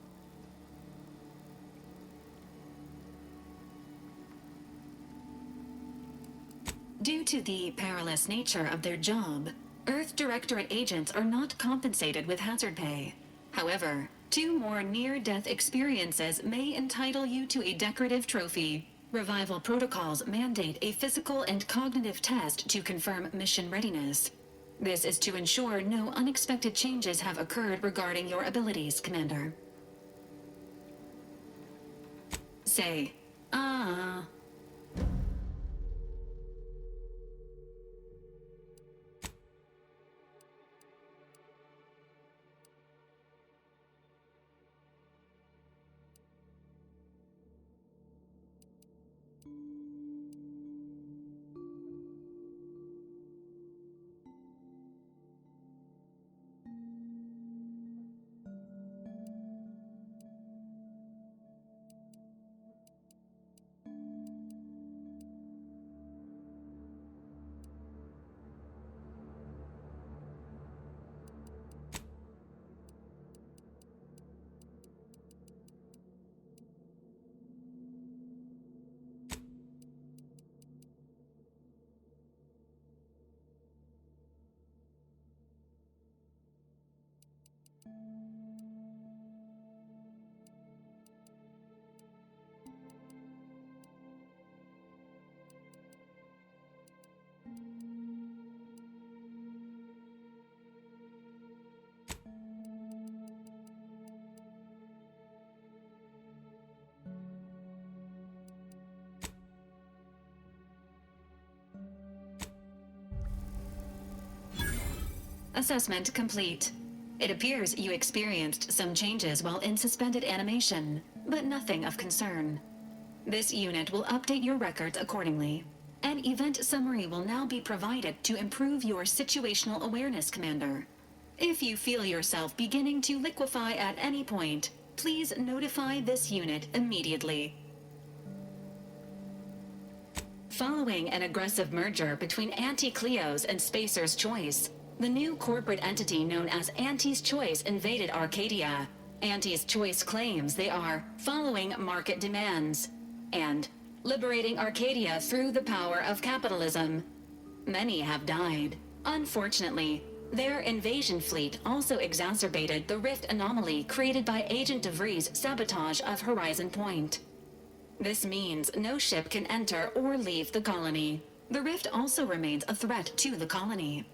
[SPEAKER 4] Due to the perilous nature of their job, Earth Directorate agents are not compensated with hazard pay. However, 2 more near-death experiences may entitle you to a decorative trophy. Revival protocols mandate a physical and cognitive test to confirm mission readiness. This is to ensure no unexpected changes have occurred regarding your abilities, Commander. Say, ah. Assessment complete. It appears you experienced some changes while in suspended animation, but nothing of concern. This unit will update your records accordingly. An event summary will now be provided to improve your situational awareness, Commander. If you feel yourself beginning to liquefy at any point, please notify this unit immediately. Following an aggressive merger between Auntie Cleo's and Spacer's Choice, the new corporate entity known as Auntie's Choice invaded Arcadia. Auntie's Choice claims they are following market demands and liberating Arcadia through the power of capitalism. Many have died. Unfortunately, their invasion fleet also exacerbated the rift anomaly created by Agent DeVries' sabotage of Horizon Point. This means no ship can enter or leave the colony. The rift also remains a threat to the colony.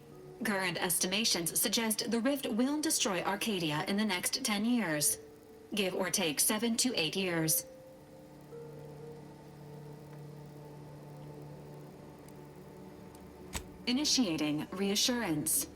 [SPEAKER 4] Current estimations suggest the rift will destroy Arcadia in the next 10 years. Give or take 7 to 8 years. Initiating reassurance.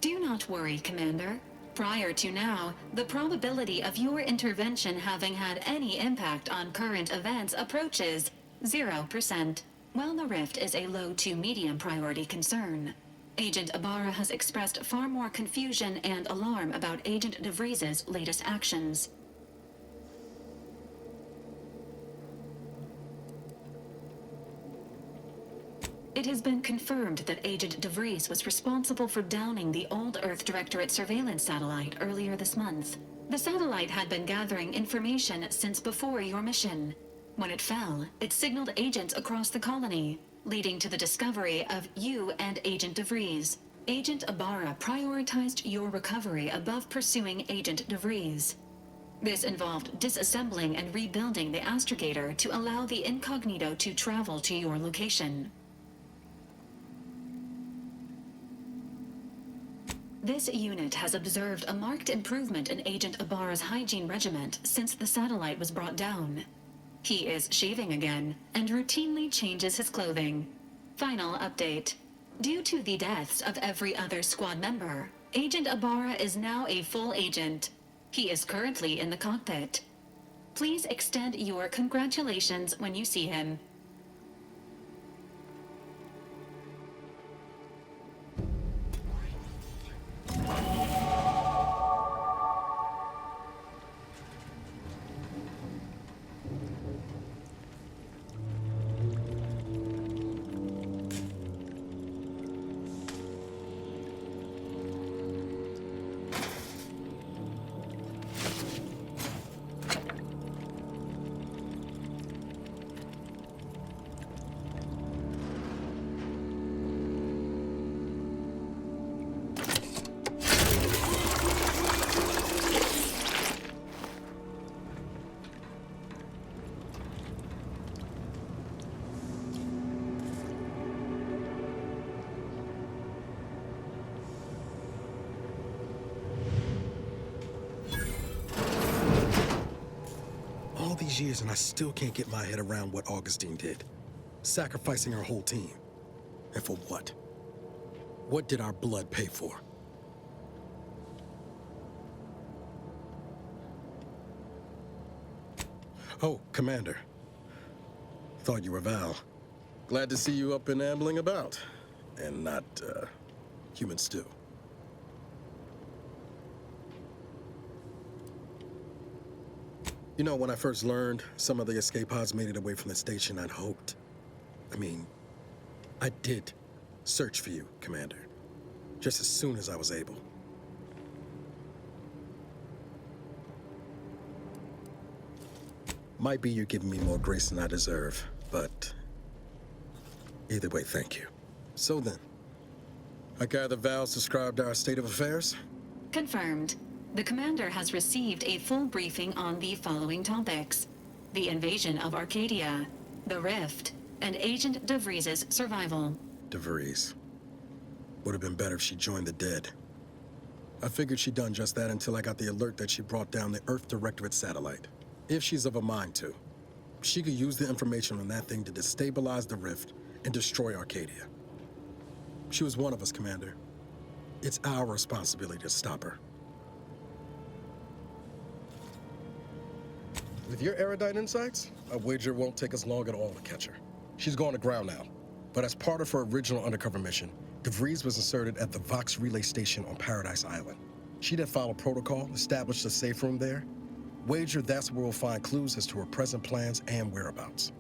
[SPEAKER 4] Do not worry, Commander. Prior to now, the probability of your intervention having had any impact on current events approaches 0%, while the rift is a low to medium priority concern. Agent Ibarra has expressed far more confusion and alarm about Agent DeVries' latest actions. It has been confirmed that Agent DeVries was responsible for downing the Old Earth Directorate surveillance satellite earlier this month. The satellite had been gathering information since before your mission. When it fell, it signaled agents across the colony, leading to the discovery of you and Agent DeVries. Agent Ibarra prioritized your recovery above pursuing Agent DeVries. This involved disassembling and rebuilding the astrogator to allow the incognito to travel to your location. This unit has observed a marked improvement in Agent Ibarra's hygiene regiment since the satellite was brought down. He is shaving again and routinely changes his clothing. Final update. Due to the deaths of every other squad member, Agent Ibarra is now a full agent. He is currently in the cockpit. Please extend your congratulations when you see him.
[SPEAKER 8] All these years and I still can't get my head around what Augustine did. Sacrificing her whole team. And for what? What did our blood pay for? Oh, Commander. Thought you were Val. Glad to see you up and ambling about. And not, human stew. You know, when I first learned some of the escape pods made it away from the station, I'd hoped. I did search for you, Commander. Just as soon as I was able. Might be you're giving me more grace than I deserve, but either way, thank you. So then, I gather Val's described our state of affairs?
[SPEAKER 4] Confirmed. The Commander has received a full briefing on the following topics: the invasion of Arcadia, the Rift, and Agent DeVries' survival.
[SPEAKER 8] DeVries. Would have been better if she joined the dead. I figured she'd done just that until I got the alert that she brought down the Earth Directorate satellite. If she's of a mind to, she could use the information on that thing to destabilize the Rift and destroy Arcadia. She was one of us, Commander. It's our responsibility to stop her. With your erudite insights, I wager it won't take us long at all to catch her. She's going to ground now, but as part of her original undercover mission, DeVries was inserted at the Vox Relay Station on Paradise Island. She did follow protocol, established a safe room there. Wager that's where we'll find clues as to her present plans and whereabouts.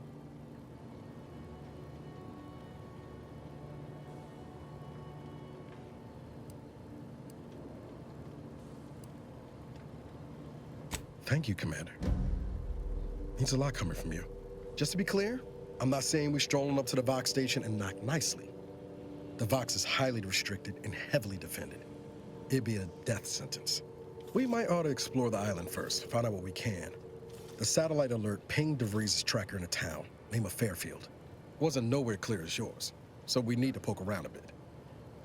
[SPEAKER 8] Thank you, Commander. Means a lot coming from you. Just to be clear, I'm not saying we're strolling up to the Vox station and knock nicely. The Vox is highly restricted and heavily defended. It'd be a death sentence. We might ought to explore the island first, find out what we can. The satellite alert pinged DeVries' tracker in a town, name of Fairfield. Wasn't nowhere clear as yours, so we need to poke around a bit.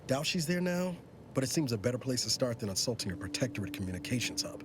[SPEAKER 8] Doubt she's there now, but it seems a better place to start than insulting your protectorate communications hub.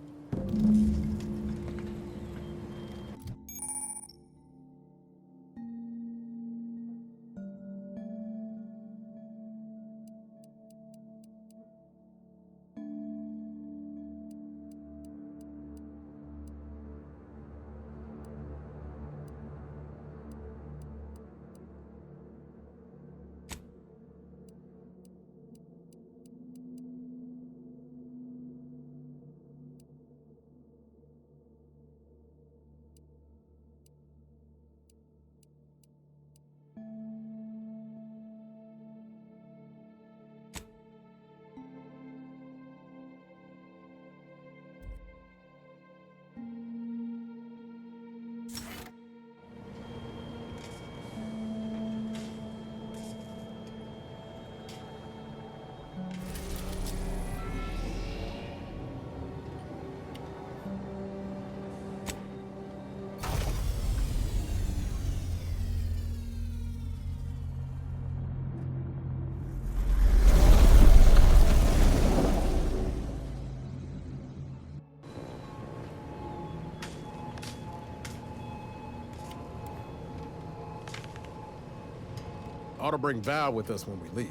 [SPEAKER 7] Ought to bring Val with us when we leave.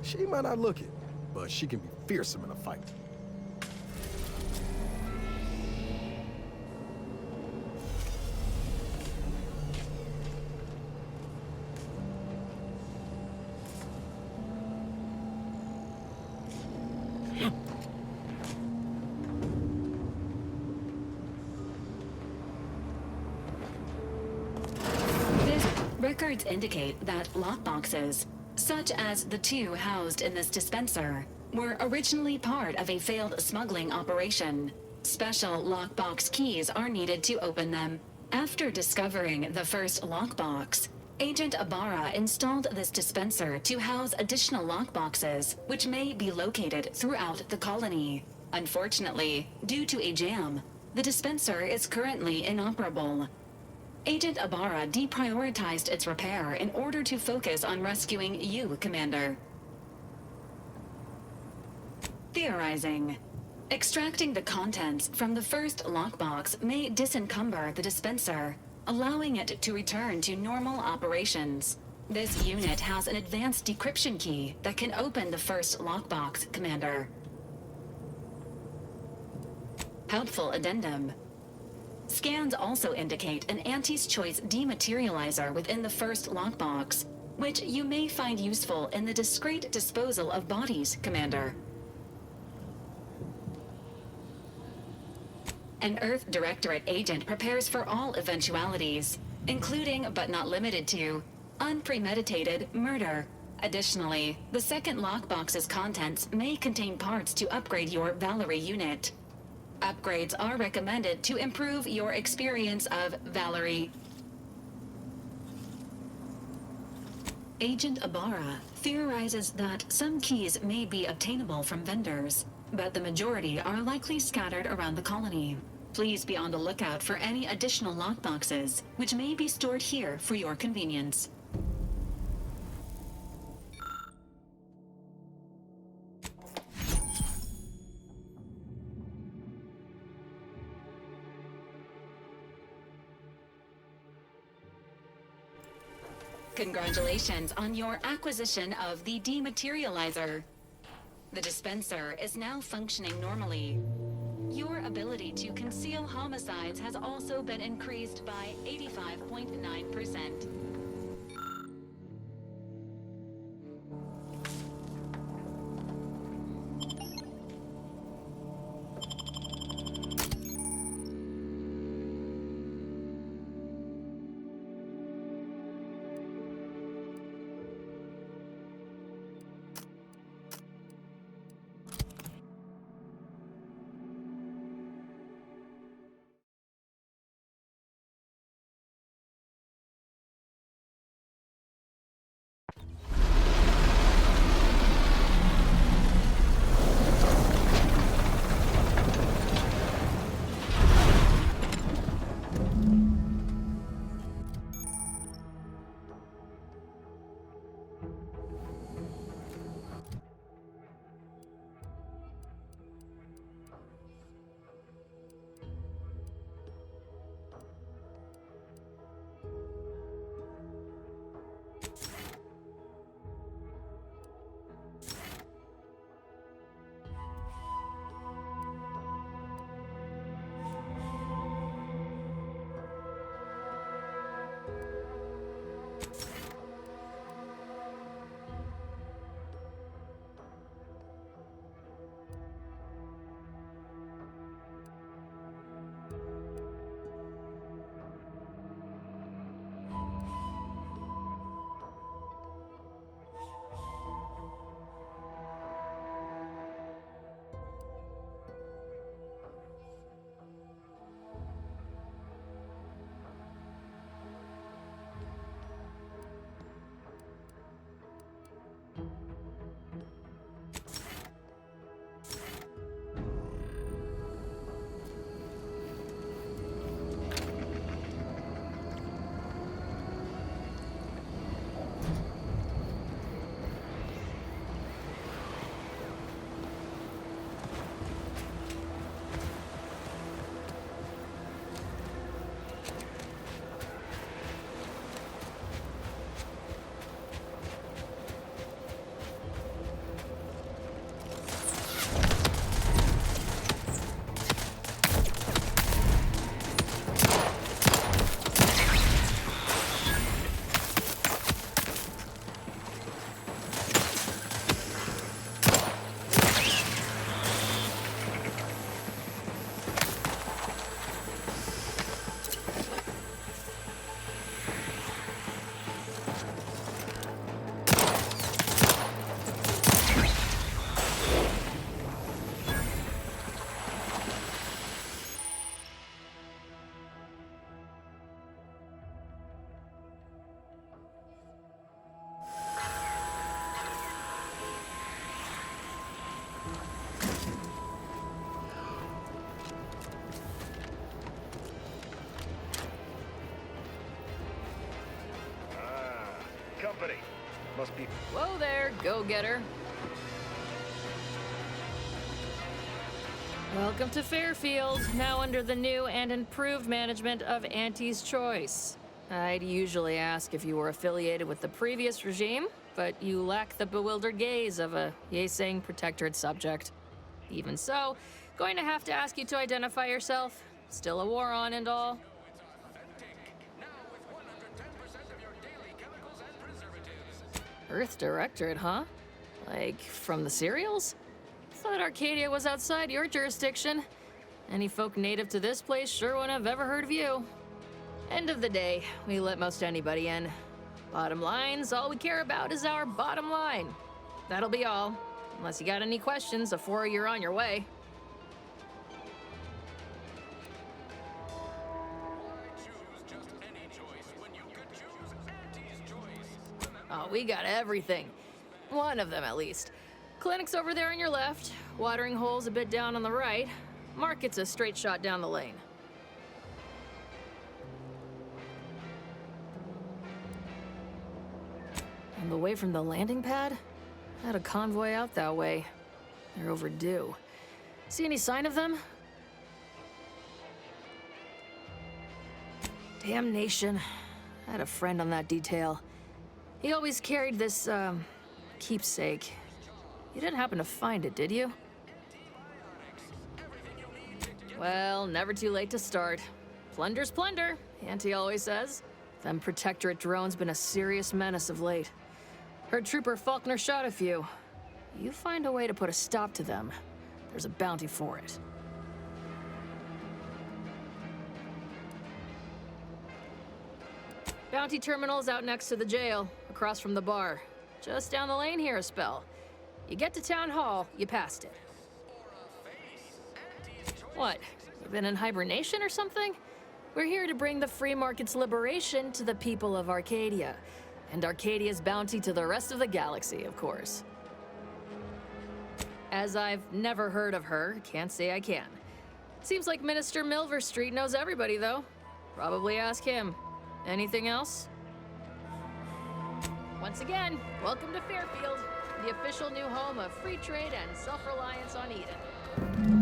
[SPEAKER 7] She might not look it, but she can be fearsome in a fight.
[SPEAKER 4] Records indicate that lockboxes, such as the two housed in this dispenser, were originally part of a failed smuggling operation. Special lockbox keys are needed to open them. After discovering the first lockbox, Agent Ibarra installed this dispenser to house additional lockboxes, which may be located throughout the colony. Unfortunately, due to a jam, the dispenser is currently inoperable. Agent Ibarra deprioritized its repair in order to focus on rescuing you, Commander. Theorizing. Extracting the contents from the first lockbox may disencumber the dispenser, allowing it to return to normal operations. This unit has an advanced decryption key that can open the first lockbox, Commander. Helpful addendum. Scans also indicate an Auntie's Choice dematerializer within the first lockbox, which you may find useful in the discreet disposal of bodies, Commander. An Earth Directorate agent prepares for all eventualities, including but not limited to unpremeditated murder. Additionally, the second lockbox's contents may contain parts to upgrade your Valerie unit. Upgrades are recommended to improve your experience of Valerie. Agent Ibarra theorizes that some keys may be obtainable from vendors, but the majority are likely scattered around the colony. Please be on the lookout for any additional lockboxes, which may be stored here for your convenience. Congratulations on your acquisition of the dematerializer. The dispenser is now functioning normally. Your ability to conceal homicides has also been increased by 85.9%.
[SPEAKER 19] Company. Must be...
[SPEAKER 5] Whoa there, go-getter. Welcome to Fairfield, now under the new and improved management of Auntie's Choice. I'd usually ask if you were affiliated with the previous regime, but you lack the bewildered gaze of a yay-saying protectorate subject. Even so, going to have to ask you to identify yourself. Still a war on and all. Earth Directorate, huh? Like, from the serials? Thought Arcadia was outside your jurisdiction. Any folk native to this place sure wouldn't have ever heard of you. End of the day, we let most anybody in. Bottom line's all we care about is our bottom line. That'll be all. Unless you got any questions before you're on your way. Oh, we got everything. One of them, at least. Clinic's over there on your left. Watering hole's a bit down on the right. Market's a straight shot down the lane. And away from the landing pad? Had a convoy out that way. They're overdue. See any sign of them? Damnation. I had a friend on that detail. He always carried this, keepsake. You didn't happen to find it, did you? Well, never too late to start. Plunder's plunder, Auntie always says. Them Protectorate drones been a serious menace of late. Heard Trooper Faulkner shot a few. You find a way to put a stop to them, there's a bounty for it. Bounty terminal's out next to the jail, across from the bar. Just down the lane here a spell. You get to Town Hall, you passed it. What? You been in hibernation or something? We're here to bring the free market's liberation to the people of Arcadia. And Arcadia's bounty to the rest of the galaxy, of course. As I've never heard of her, can't say I can. Seems like Minister Milverstreet knows everybody, though. Probably ask him. Anything else? Once again, welcome to Fairfield, the official new home of free trade and self-reliance on Eden.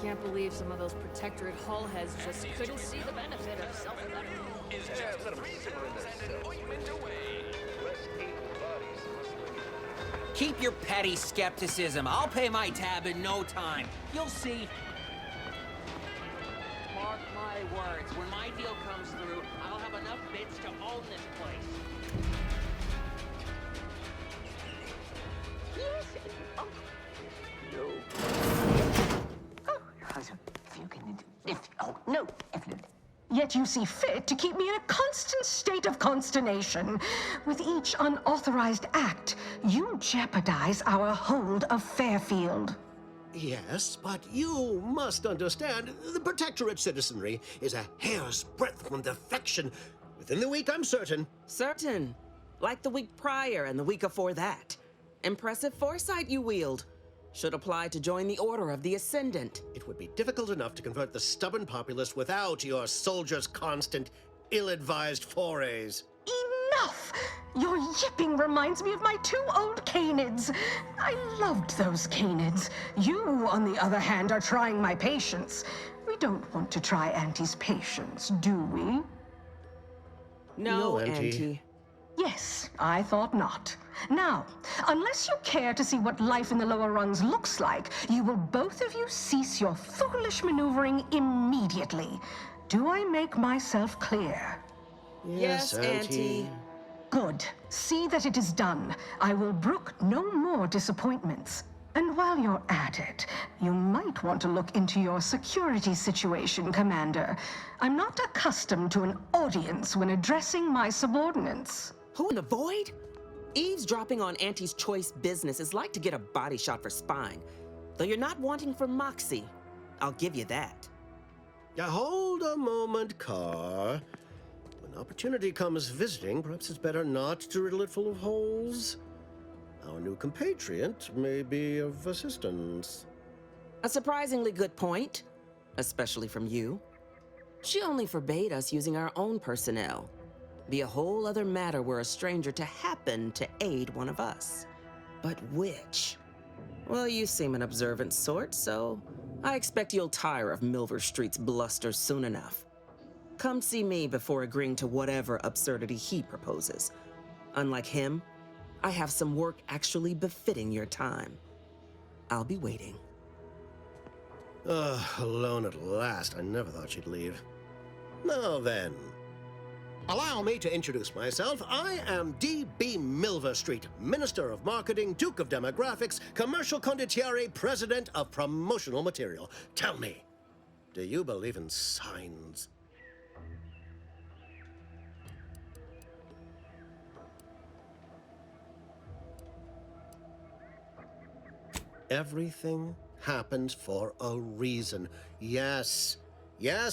[SPEAKER 5] Can't believe some of those Protectorate hull heads just couldn't see the benefit of self-betterment.
[SPEAKER 9] Keep your petty skepticism. I'll pay my tab in no time. You'll see. Mark my words, when my deal comes through, I'll have enough bits to own this place.
[SPEAKER 15] Yes. Oh. No. Oh, no, Evelyn. Yet you see fit to keep me in a constant state of consternation. With each unauthorized act, you jeopardize our hold of Fairfield.
[SPEAKER 10] Yes, but you must understand, the Protectorate citizenry is a hair's breadth from defection. Within the week, I'm certain.
[SPEAKER 11] Certain. Like the week prior and the week before that. Impressive foresight you wield. Should apply to join the Order of the Ascendant.
[SPEAKER 10] It would be difficult enough to convert the stubborn populace without your soldiers' constant, ill-advised forays.
[SPEAKER 15] Enough! Your yipping reminds me of my 2 old canids. I loved those canids. You, on the other hand, are trying my patience. We don't want to try Auntie's patience, do we?
[SPEAKER 11] No, Auntie.
[SPEAKER 15] Yes, I thought not. Now, unless you care to see what life in the lower rungs looks like, you will both of you cease your foolish maneuvering immediately. Do I make myself clear?
[SPEAKER 11] Yes, Auntie.
[SPEAKER 15] Good. See that it is done. I will brook no more disappointments. And while you're at it, you might want to look into your security situation, Commander. I'm not accustomed to an audience when addressing my subordinates.
[SPEAKER 11] Who in the void? Eavesdropping on Auntie's choice business is like to get a body shot for spine. Though you're not wanting for moxie, I'll give you that.
[SPEAKER 10] Hold a moment, Car. When opportunity comes visiting, perhaps it's better not to riddle it full of holes. Our new compatriot may be of assistance.
[SPEAKER 11] A surprisingly good point, especially from you. She only forbade us using our own personnel. Be a whole other matter were a stranger to happen to aid one of us. But which? Well, you seem an observant sort, so I expect you'll tire of Milver Street's bluster soon enough. Come see me before agreeing to whatever absurdity he proposes. Unlike him, I have some work actually befitting your time. I'll be waiting.
[SPEAKER 10] Alone at last. I never thought she'd leave. Now then, allow me to introduce myself. I am D.B. Milver Street, Minister of Marketing, Duke of Demographics, Commercial Condottiere, President of Promotional Material. Tell me, do you believe in signs? Everything happens for a reason. Yes,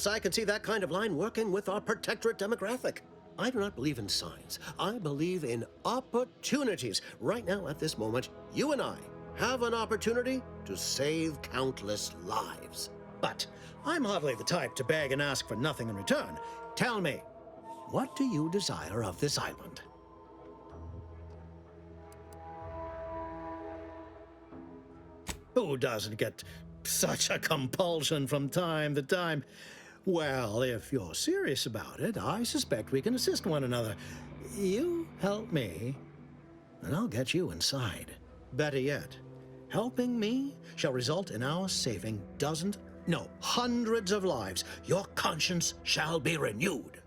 [SPEAKER 10] I can see that kind of line working with our protectorate demographic. I do not believe in signs. I believe in opportunities. Right now, at this moment, you and I have an opportunity to save countless lives. But I'm hardly the type to beg and ask for nothing in return. Tell me, what do you desire of this island? Who doesn't get such a compulsion from time to time? Well, if you're serious about it, I suspect we can assist one another. You help me, and I'll get you inside. Better yet, helping me shall result in our saving dozens, no, hundreds of lives. Your conscience shall be renewed.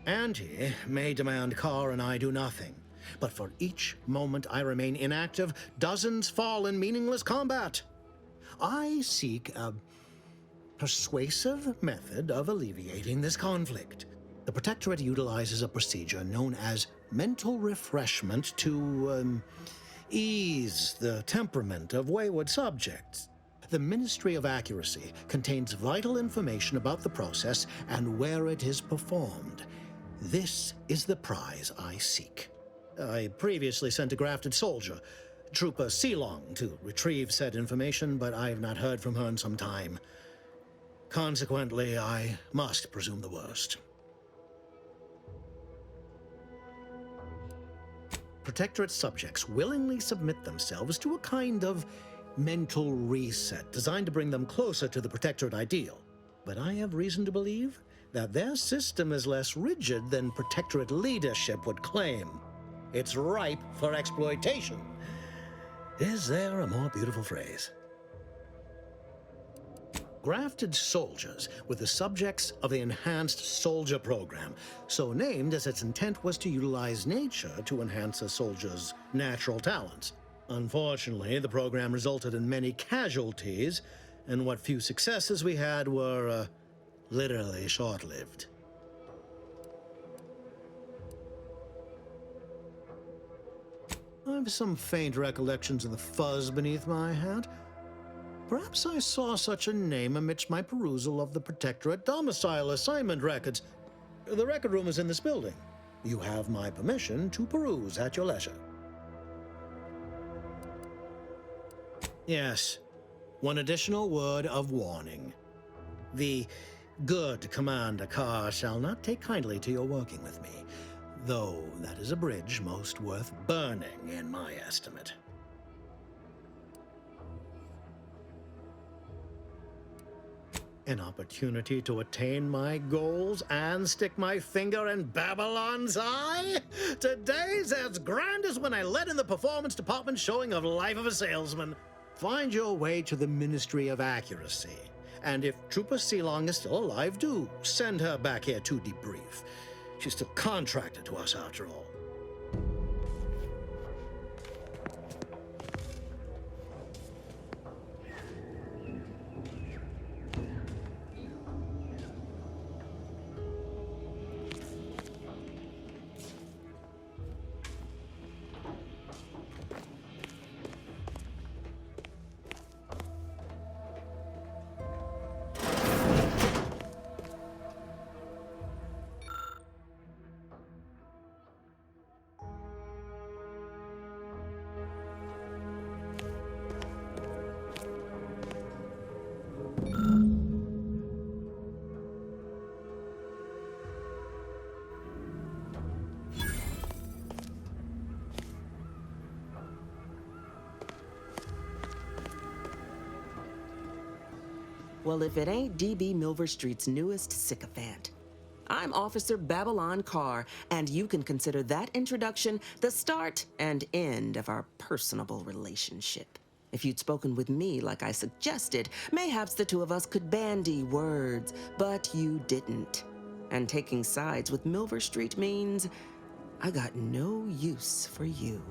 [SPEAKER 10] Auntie may demand Carr and I do nothing, but for each moment I remain inactive, dozens fall in meaningless combat. I seek a persuasive method of alleviating this conflict. The Protectorate utilizes a procedure known as mental refreshment to ease the temperament of wayward subjects. The Ministry of Accuracy contains vital information about the process and where it is performed. This is the prize I seek. I previously sent a grafted soldier, Trooper Sealong, to retrieve said information, but I have not heard from her in some time. Consequently, I must presume the worst. Protectorate subjects willingly submit themselves to a kind of mental reset designed to bring them closer to the Protectorate ideal. But I have reason to believe that their system is less rigid than Protectorate leadership would claim. It's ripe for exploitation. Is there a more beautiful phrase? Grafted soldiers were the subjects of the Enhanced Soldier Program, so named as its intent was to utilize nature to enhance a soldier's natural talents. Unfortunately, the program resulted in many casualties, and what few successes we had were, literally short-lived. I have some faint recollections of the fuzz beneath my hat. Perhaps I saw such a name amidst my perusal of the Protectorate domicile assignment records. The record room is in this building. You have my permission to peruse at your leisure. Yes, one additional word of warning. The good Commander Carr shall not take kindly to your working with me, though that is a bridge most worth burning in my estimate. An opportunity to attain my goals and stick my finger in Babylon's eye? Today's as grand as when I led in the performance department showing of Life of a Salesman. Find your way to the Ministry of Accuracy. And if Trooper Sealong is still alive, do send her back here to debrief. She's still contracted to us after all.
[SPEAKER 11] Well, if it ain't DB Milver Street's newest sycophant. I'm Officer Babylon Carr, and you can consider that introduction the start and end of our personable relationship. If you'd spoken with me like I suggested, mayhaps the two of us could bandy words, but you didn't. And taking sides with Milver Street means I got no use for you.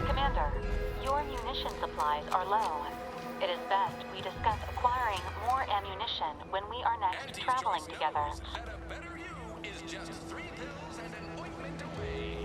[SPEAKER 15] Commander, your munition supplies are low. It is best we discuss acquiring more ammunition when we are next traveling together.
[SPEAKER 19] Is just 3 pills and an ointment away.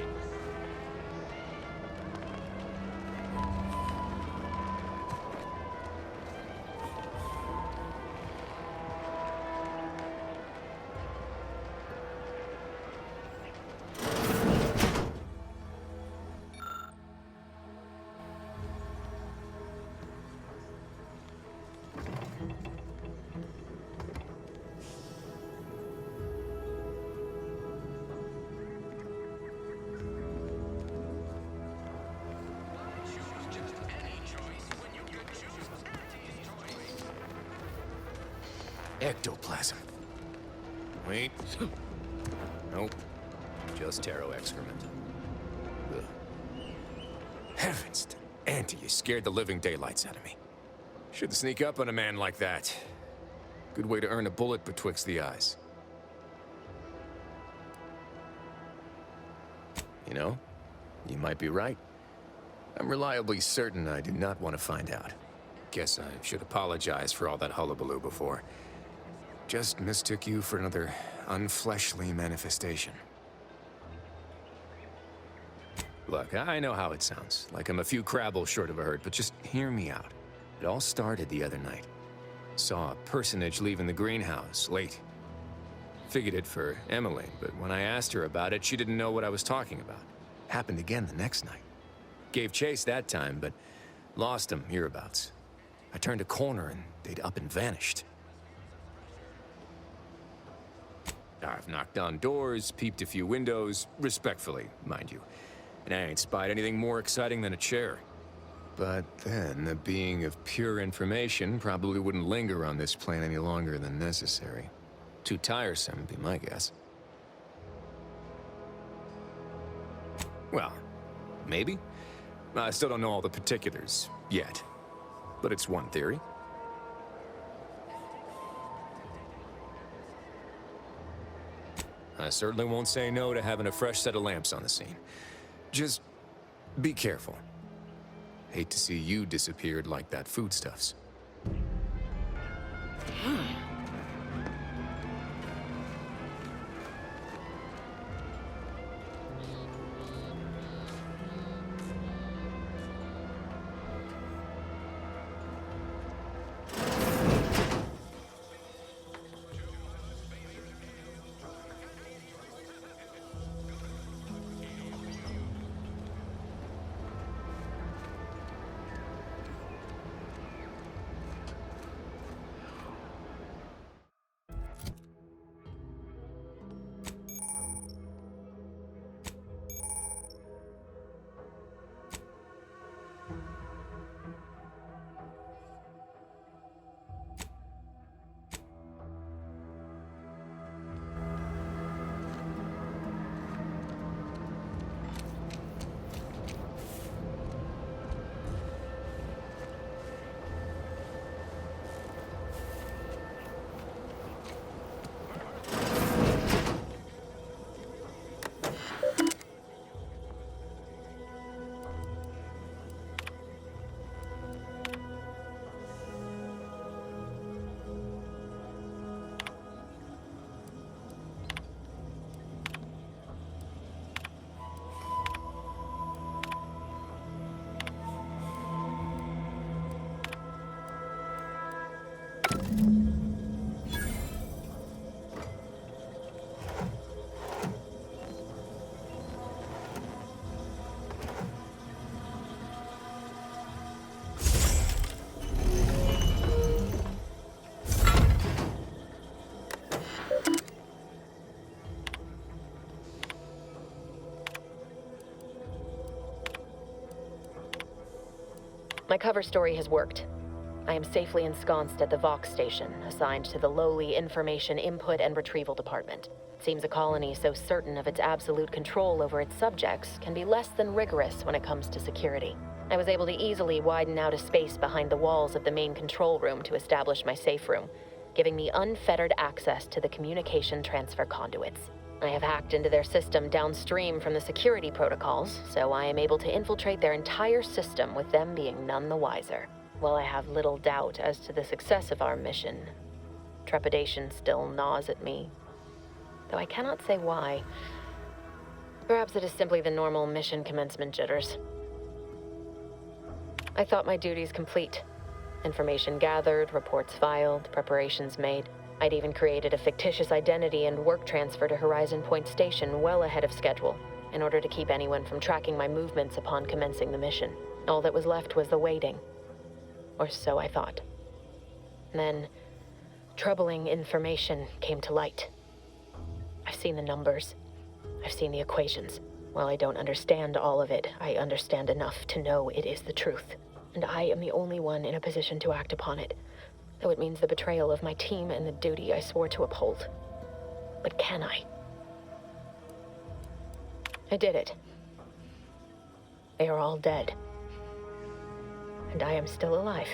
[SPEAKER 12] Ectoplasm. Wait. Nope. Just taro excrement. Ugh. Heavens, Auntie, you scared the living daylights out of me. Shouldn't sneak up on a man like that. Good way to earn a bullet betwixt the eyes. You know, you might be right. I'm reliably certain I do not want to find out. Guess I should apologize for all that hullabaloo before. Just mistook you for another unfleshly manifestation. Look, I know how it sounds, like I'm a few crabbles short of a hurt, but just hear me out. It all started the other night. Saw a personage leaving the greenhouse, late. Figured it for Emily, but when I asked her about it, she didn't know what I was talking about. Happened again the next night. Gave chase that time, but lost him hereabouts. I turned a corner and they'd up and vanished. I've knocked on doors, peeped a few windows, respectfully, mind you. And I ain't spied anything more exciting than a chair. But then, a being of pure information probably wouldn't linger on this plane any longer than necessary. Too tiresome, would be my guess. Well, maybe. I still don't know all the particulars, yet. But it's one theory. I certainly won't say no to having a fresh set of lamps on the scene. Just be careful. Hate to see you disappeared like that foodstuffs.
[SPEAKER 14] My cover story has worked. I am safely ensconced at the Vox station, assigned to the lowly Information Input and Retrieval Department. It seems a colony so certain of its absolute control over its subjects can be less than rigorous when it comes to security. I was able to easily widen out a space behind the walls of the main control room to establish my safe room, giving me unfettered access to the communication transfer conduits. I have hacked into their system downstream from the security protocols, so I am able to infiltrate their entire system with them being none the wiser. While I have little doubt as to the success of our mission, trepidation still gnaws at me, though I cannot say why. Perhaps it is simply the normal mission commencement jitters. I thought my duties complete. Information gathered, reports filed, preparations made. I'd even created a fictitious identity and work transfer to Horizon Point Station well ahead of schedule, in order to keep anyone from tracking my movements upon commencing the mission. All that was left was the waiting. Or so I thought. Then, troubling information came to light. I've seen the numbers. I've seen the equations. While I don't understand all of it, I understand enough to know it is the truth. And I am the only one in a position to act upon it, though it means the betrayal of my team and the duty I swore to uphold. But can I? I did it. They are all dead. And I am still alive.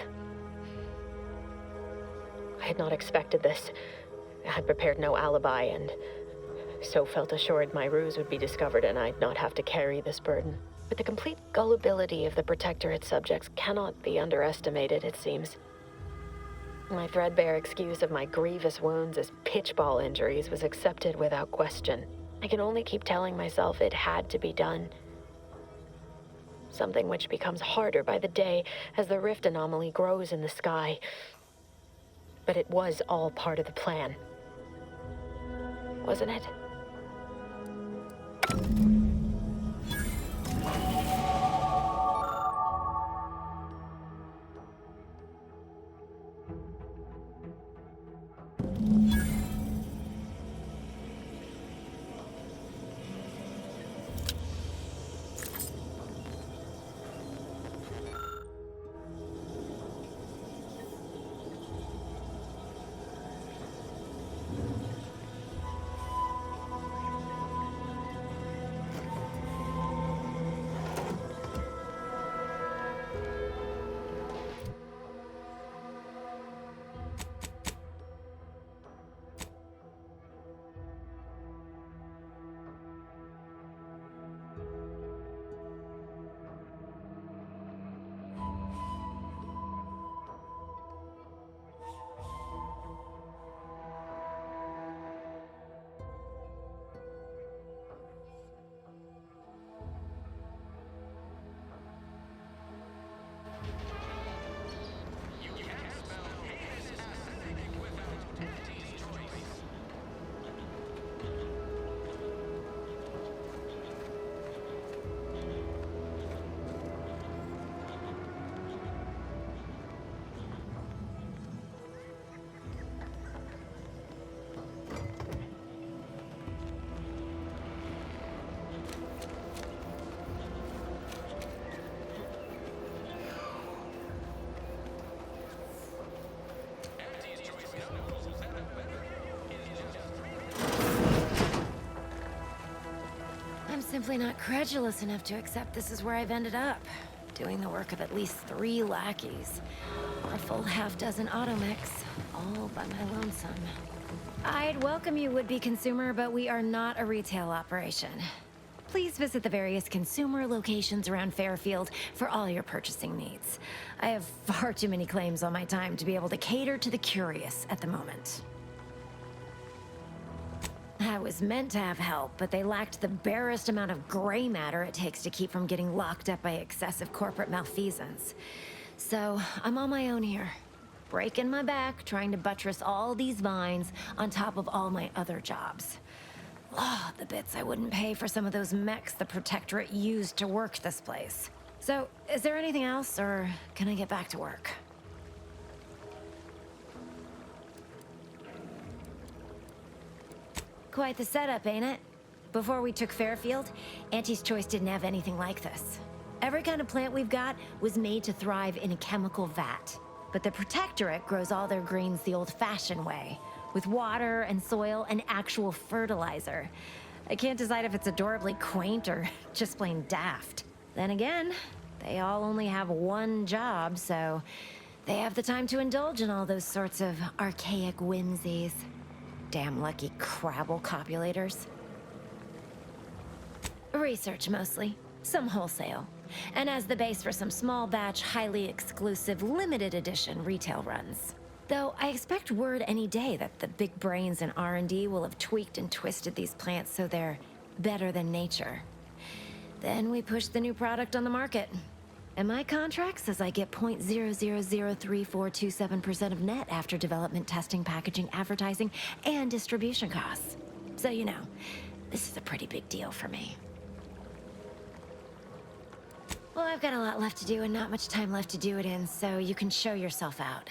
[SPEAKER 14] I had not expected this. I had prepared no alibi, and so felt assured my ruse would be discovered and I'd not have to carry this burden. But the complete gullibility of the Protectorate subjects cannot be underestimated, it seems. My threadbare excuse of my grievous wounds as pitchball injuries was accepted without question. I can only keep telling myself it had to be done. Something which becomes harder by the day as the rift anomaly grows in the sky. But it was all part of the plan. Wasn't it?
[SPEAKER 16] Simply not credulous enough to accept this is where I've ended up. Doing the work of at least 3 lackeys. Or a full half-dozen automechs, all by my lonesome. I'd welcome you, would-be consumer, but we are not a retail operation. Please visit the various consumer locations around Fairfield for all your purchasing needs. I have far too many claims on my time to be able to cater to the curious at the moment. I was meant to have help, but they lacked the barest amount of gray matter it takes to keep from getting locked up by excessive corporate malfeasance. So, I'm on my own here, breaking my back, trying to buttress all these vines on top of all my other jobs. Oh, the bits I wouldn't pay for some of those mechs the Protectorate used to work this place. So, is there anything else, or can I get back to work? Quite the setup, ain't it? Before we took Fairfield, Auntie's Choice didn't have anything like this. Every kind of plant we've got was made to thrive in a chemical vat. But the Protectorate grows all their greens the old-fashioned way, with water and soil and actual fertilizer. I can't decide if it's adorably quaint or just plain daft. Then again, they all only have one job, so they have the time to indulge in all those sorts of archaic whimsies. Damn lucky Crabble copulators. Research mostly, some wholesale, and as the base for some small batch, highly exclusive, limited edition retail runs. Though I expect word any day that the big brains in R&D will have tweaked and twisted these plants so they're better than nature. Then we push the new product on the market. And my contract says I get 0.003427% of net after development, testing, packaging, advertising, and distribution costs. So you know, this is a pretty big deal for me. Well, I've got a lot left to do and not much time left to do it in, so you can show yourself out.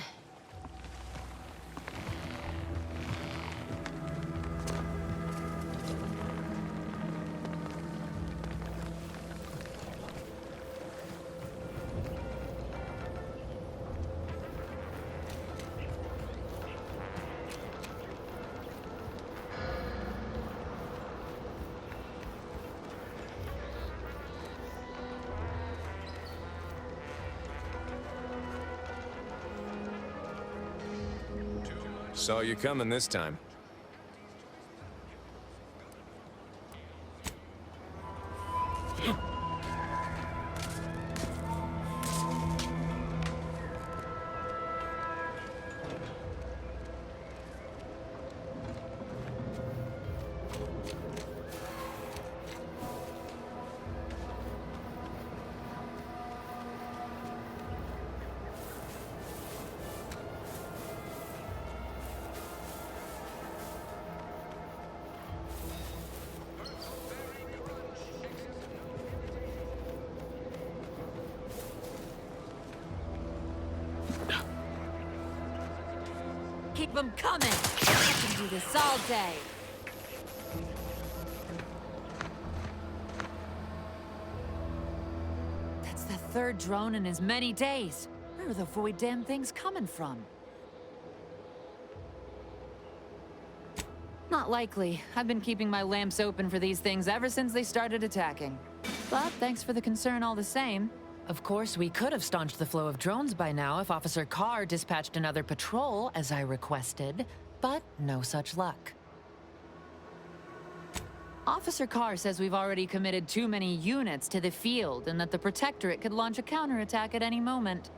[SPEAKER 12] Saw you coming this time.
[SPEAKER 5] Keep them coming! I can do this all day. That's the third drone in as many days. Where are the void damn things coming from? Not likely. I've been keeping my lamps open for these things ever since they started attacking. But thanks for the concern all the same. Of course, we could have staunched the flow of drones by now if Officer Carr dispatched another patrol, as I requested, but no such luck. Officer Carr says we've already committed too many units to the field and that the Protectorate could launch a counterattack at any moment.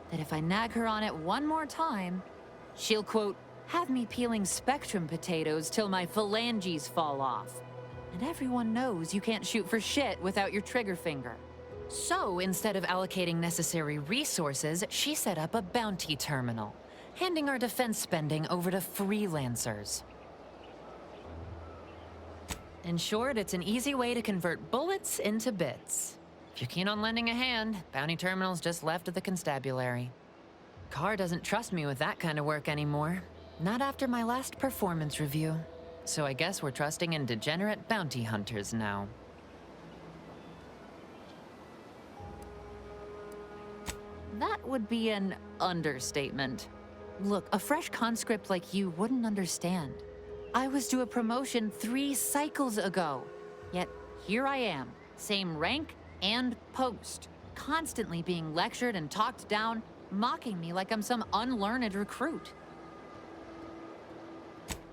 [SPEAKER 5] That if I nag her on it one more time, she'll, quote, have me peeling Spectrum potatoes till my phalanges fall off. And everyone knows you can't shoot for shit without your trigger finger. So, instead of allocating necessary resources, she set up a bounty terminal, handing our defense spending over to freelancers. In short, it's an easy way to convert bullets into bits. If you're keen on lending a hand, bounty terminal's just left of the constabulary. Carr doesn't trust me with that kind of work anymore. Not after my last performance review. So I guess we're trusting in degenerate bounty hunters now. That would be an understatement. Look, a fresh conscript like you wouldn't understand. I was due a promotion 3 cycles ago. Yet here I am, same rank and post, constantly being lectured and talked down, mocking me like I'm some unlearned recruit.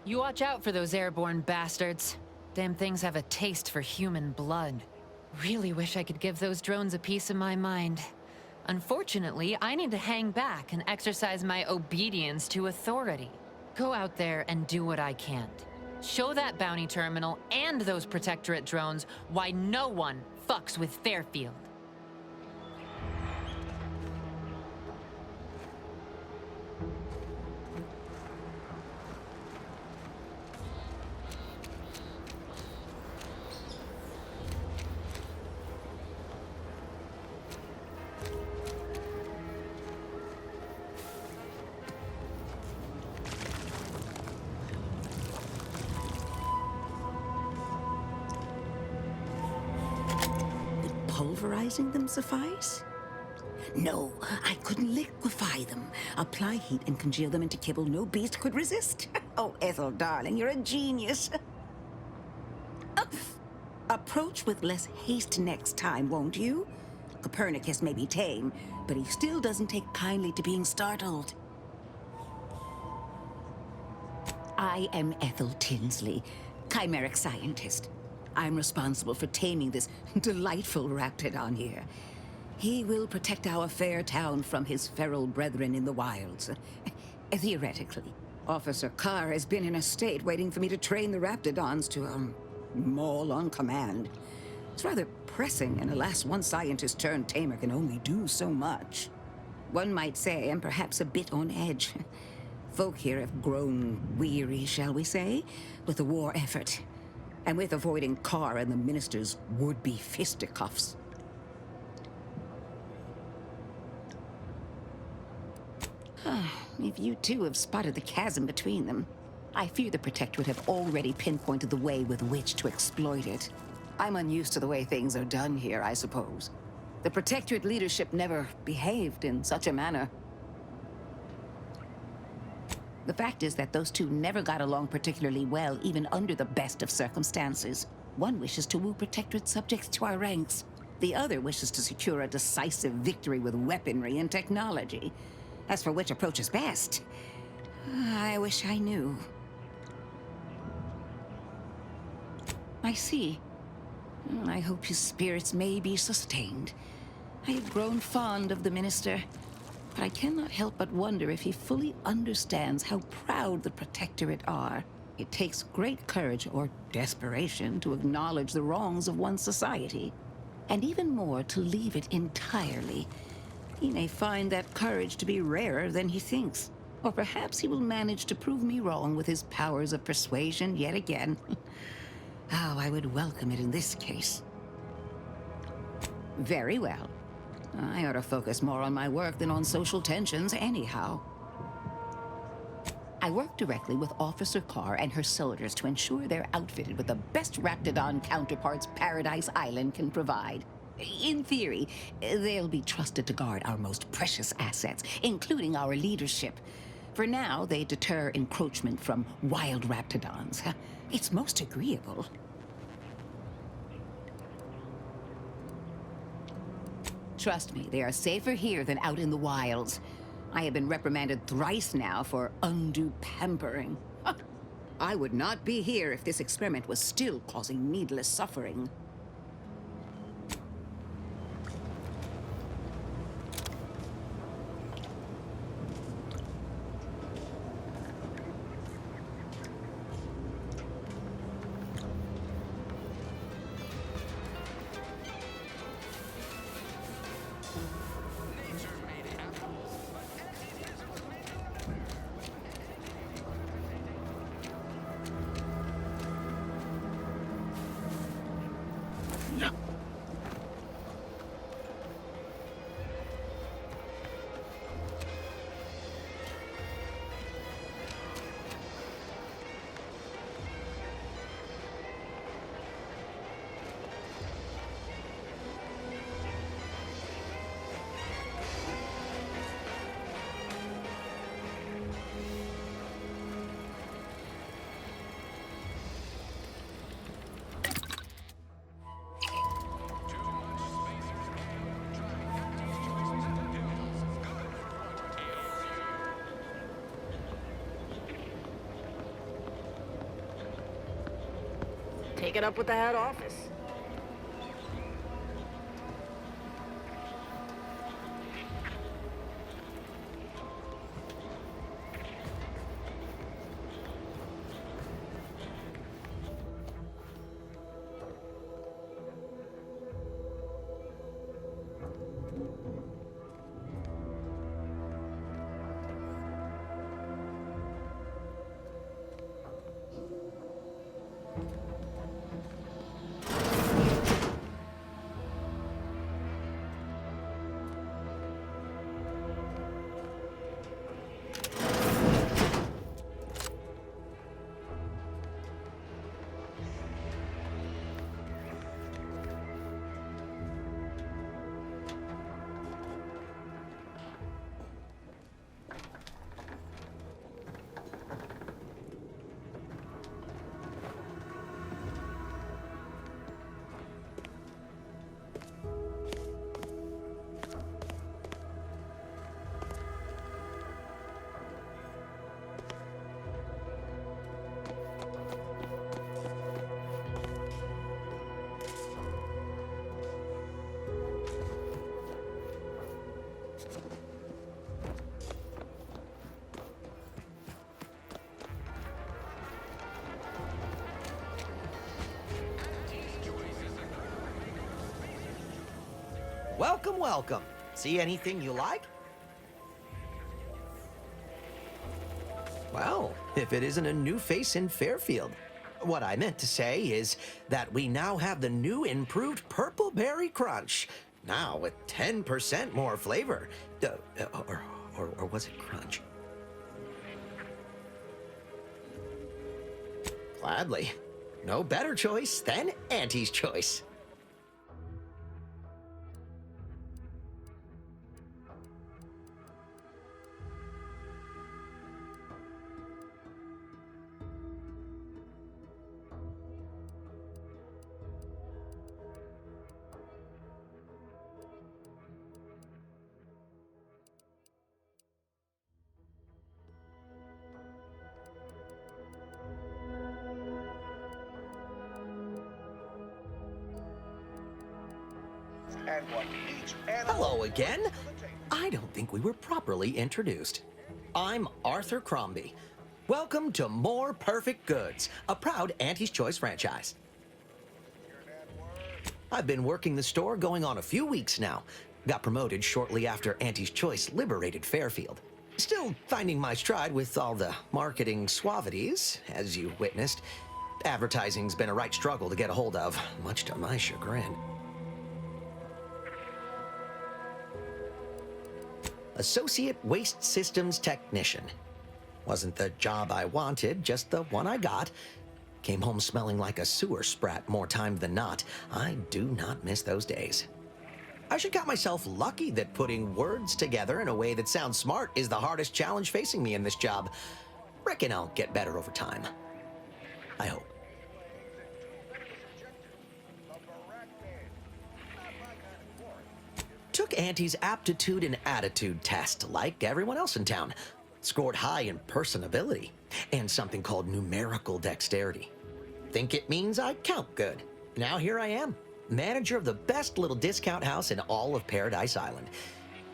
[SPEAKER 5] You watch out for those airborne bastards. Damn things have a taste for human blood. Really wish I could give those drones a piece of my mind. Unfortunately, I need to hang back and exercise my obedience to authority. Go out there and do what I can't. Show that bounty terminal and those Protectorate drones why no one fucks with Fairfield.
[SPEAKER 2] pulverizing them suffice? No, I couldn't liquefy them. Apply heat and congeal them into kibble no beast could resist. Oh, Ethel, darling, you're a genius. Approach with less haste next time, won't you? Copernicus may be tame, but he still doesn't take kindly to being startled. I am Ethel Tinsley, chimeric scientist. I'm responsible for taming this delightful raptidon here. He will protect our fair town from his feral brethren in the wilds. Theoretically. Officer Carr has been in a state waiting for me to train the raptidons to, maul on command. It's rather pressing, and alas, one scientist-turned-tamer can only do so much. One might say I'm perhaps a bit on edge. Folk here have grown weary, shall we say, with the war effort, and with avoiding Carr and the minister's would-be fisticuffs. If you two have spotted the chasm between them, I fear the Protectorate have already pinpointed the way with which to exploit it. I'm unused to the way things are done here, I suppose. The Protectorate leadership never behaved in such a manner. The fact is that those two never got along particularly well, even under the best of circumstances. One wishes to woo Protectorate subjects to our ranks. The other wishes to secure a decisive victory with weaponry and technology. As for which approach is best, I wish I knew. I see. I hope his spirits may be sustained. I have grown fond of the minister, but I cannot help but wonder if he fully understands how proud the Protectorate are. It takes great courage or desperation to acknowledge the wrongs of one's society, and even more to leave it entirely. He may find that courage to be rarer than he thinks. Or perhaps he will manage to prove me wrong with his powers of persuasion yet again. How I would welcome it in this case. Very well. I ought to focus more on my work than on social tensions anyhow. I work directly with Officer Carr and her soldiers to ensure they're outfitted with the best Raptidon counterparts Paradise Island can provide. In theory, they'll be trusted to guard our most precious assets, including our leadership. For now, they deter encroachment from wild raptidons. It's most agreeable. Trust me, they are safer here than out in the wilds. I have been reprimanded thrice now for undue pampering. I would not be here if this experiment was still causing needless suffering.
[SPEAKER 3] Take it up with the head office.
[SPEAKER 1] Welcome, welcome. See anything you like? Well, if it isn't a new face in Fairfield. What I meant to say is that we now have the new improved Purple Berry Crunch. Now with 10% more flavor. Or was it crunch? Gladly. No better choice than Auntie's choice. Hello again. I don't think we were properly introduced. I'm Arthur Crombie. Welcome to More Perfect Goods, a proud Auntie's Choice franchise. I've been working the store going on a few weeks now. Got promoted shortly after Auntie's Choice liberated Fairfield. Still finding my stride with all the marketing suavities, as you witnessed. Advertising's been a right struggle to get a hold of, much to my chagrin. Associate Waste Systems Technician. Wasn't the job I wanted, just the one I got. Came home smelling like a sewer sprat more time than not. I do not miss those days. I should count myself lucky that putting words together in a way that sounds smart is the hardest challenge facing me in this job. Reckon I'll get better over time. I hope. Took Auntie's aptitude and attitude test like everyone else in town. Scored high in personability and something called numerical dexterity. Think it means I count good. Now here I am, manager of the best little discount house in all of Paradise Island.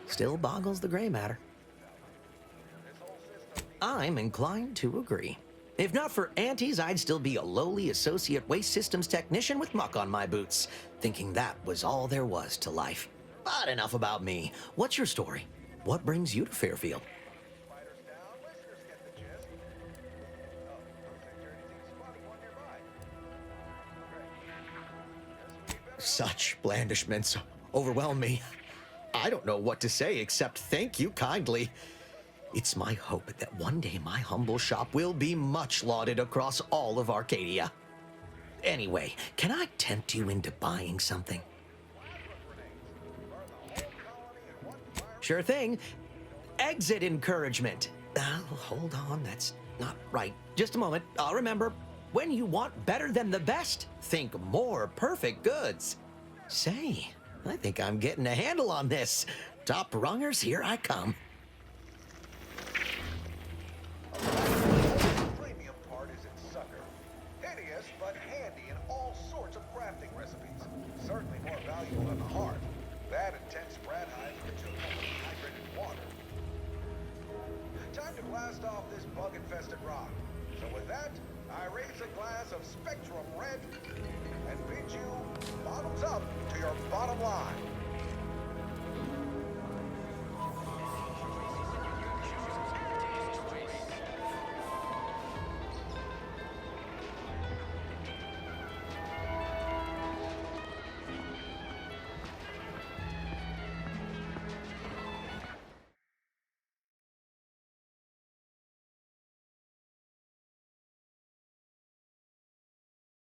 [SPEAKER 1] Still boggles the gray matter. I'm inclined to agree. If not for Auntie's, I'd still be a lowly associate waste systems technician with muck on my boots, thinking that was all there was to life. But enough about me. What's your story? What brings you to Fairfield? Such blandishments overwhelm me. I don't know what to say except thank you kindly. It's my hope that one day my humble shop will be much lauded across all of Arcadia. Anyway, can I tempt you into buying something? Sure thing. Exit encouragement. Hold on, that's not right. Just a moment, I'll remember. When you want better than the best, think More Perfect Goods. Say, I think I'm getting a handle on this. Top rungers, here I come.
[SPEAKER 17] Premium part is its sucker. Hideous, but handy in all sorts of crafting recipes. Certainly more valuable than the heart. That intense rat hive gives you hydrated water. Time to blast off this bug-infested rock. So with that, I raise a glass of Spectrum Red and bid you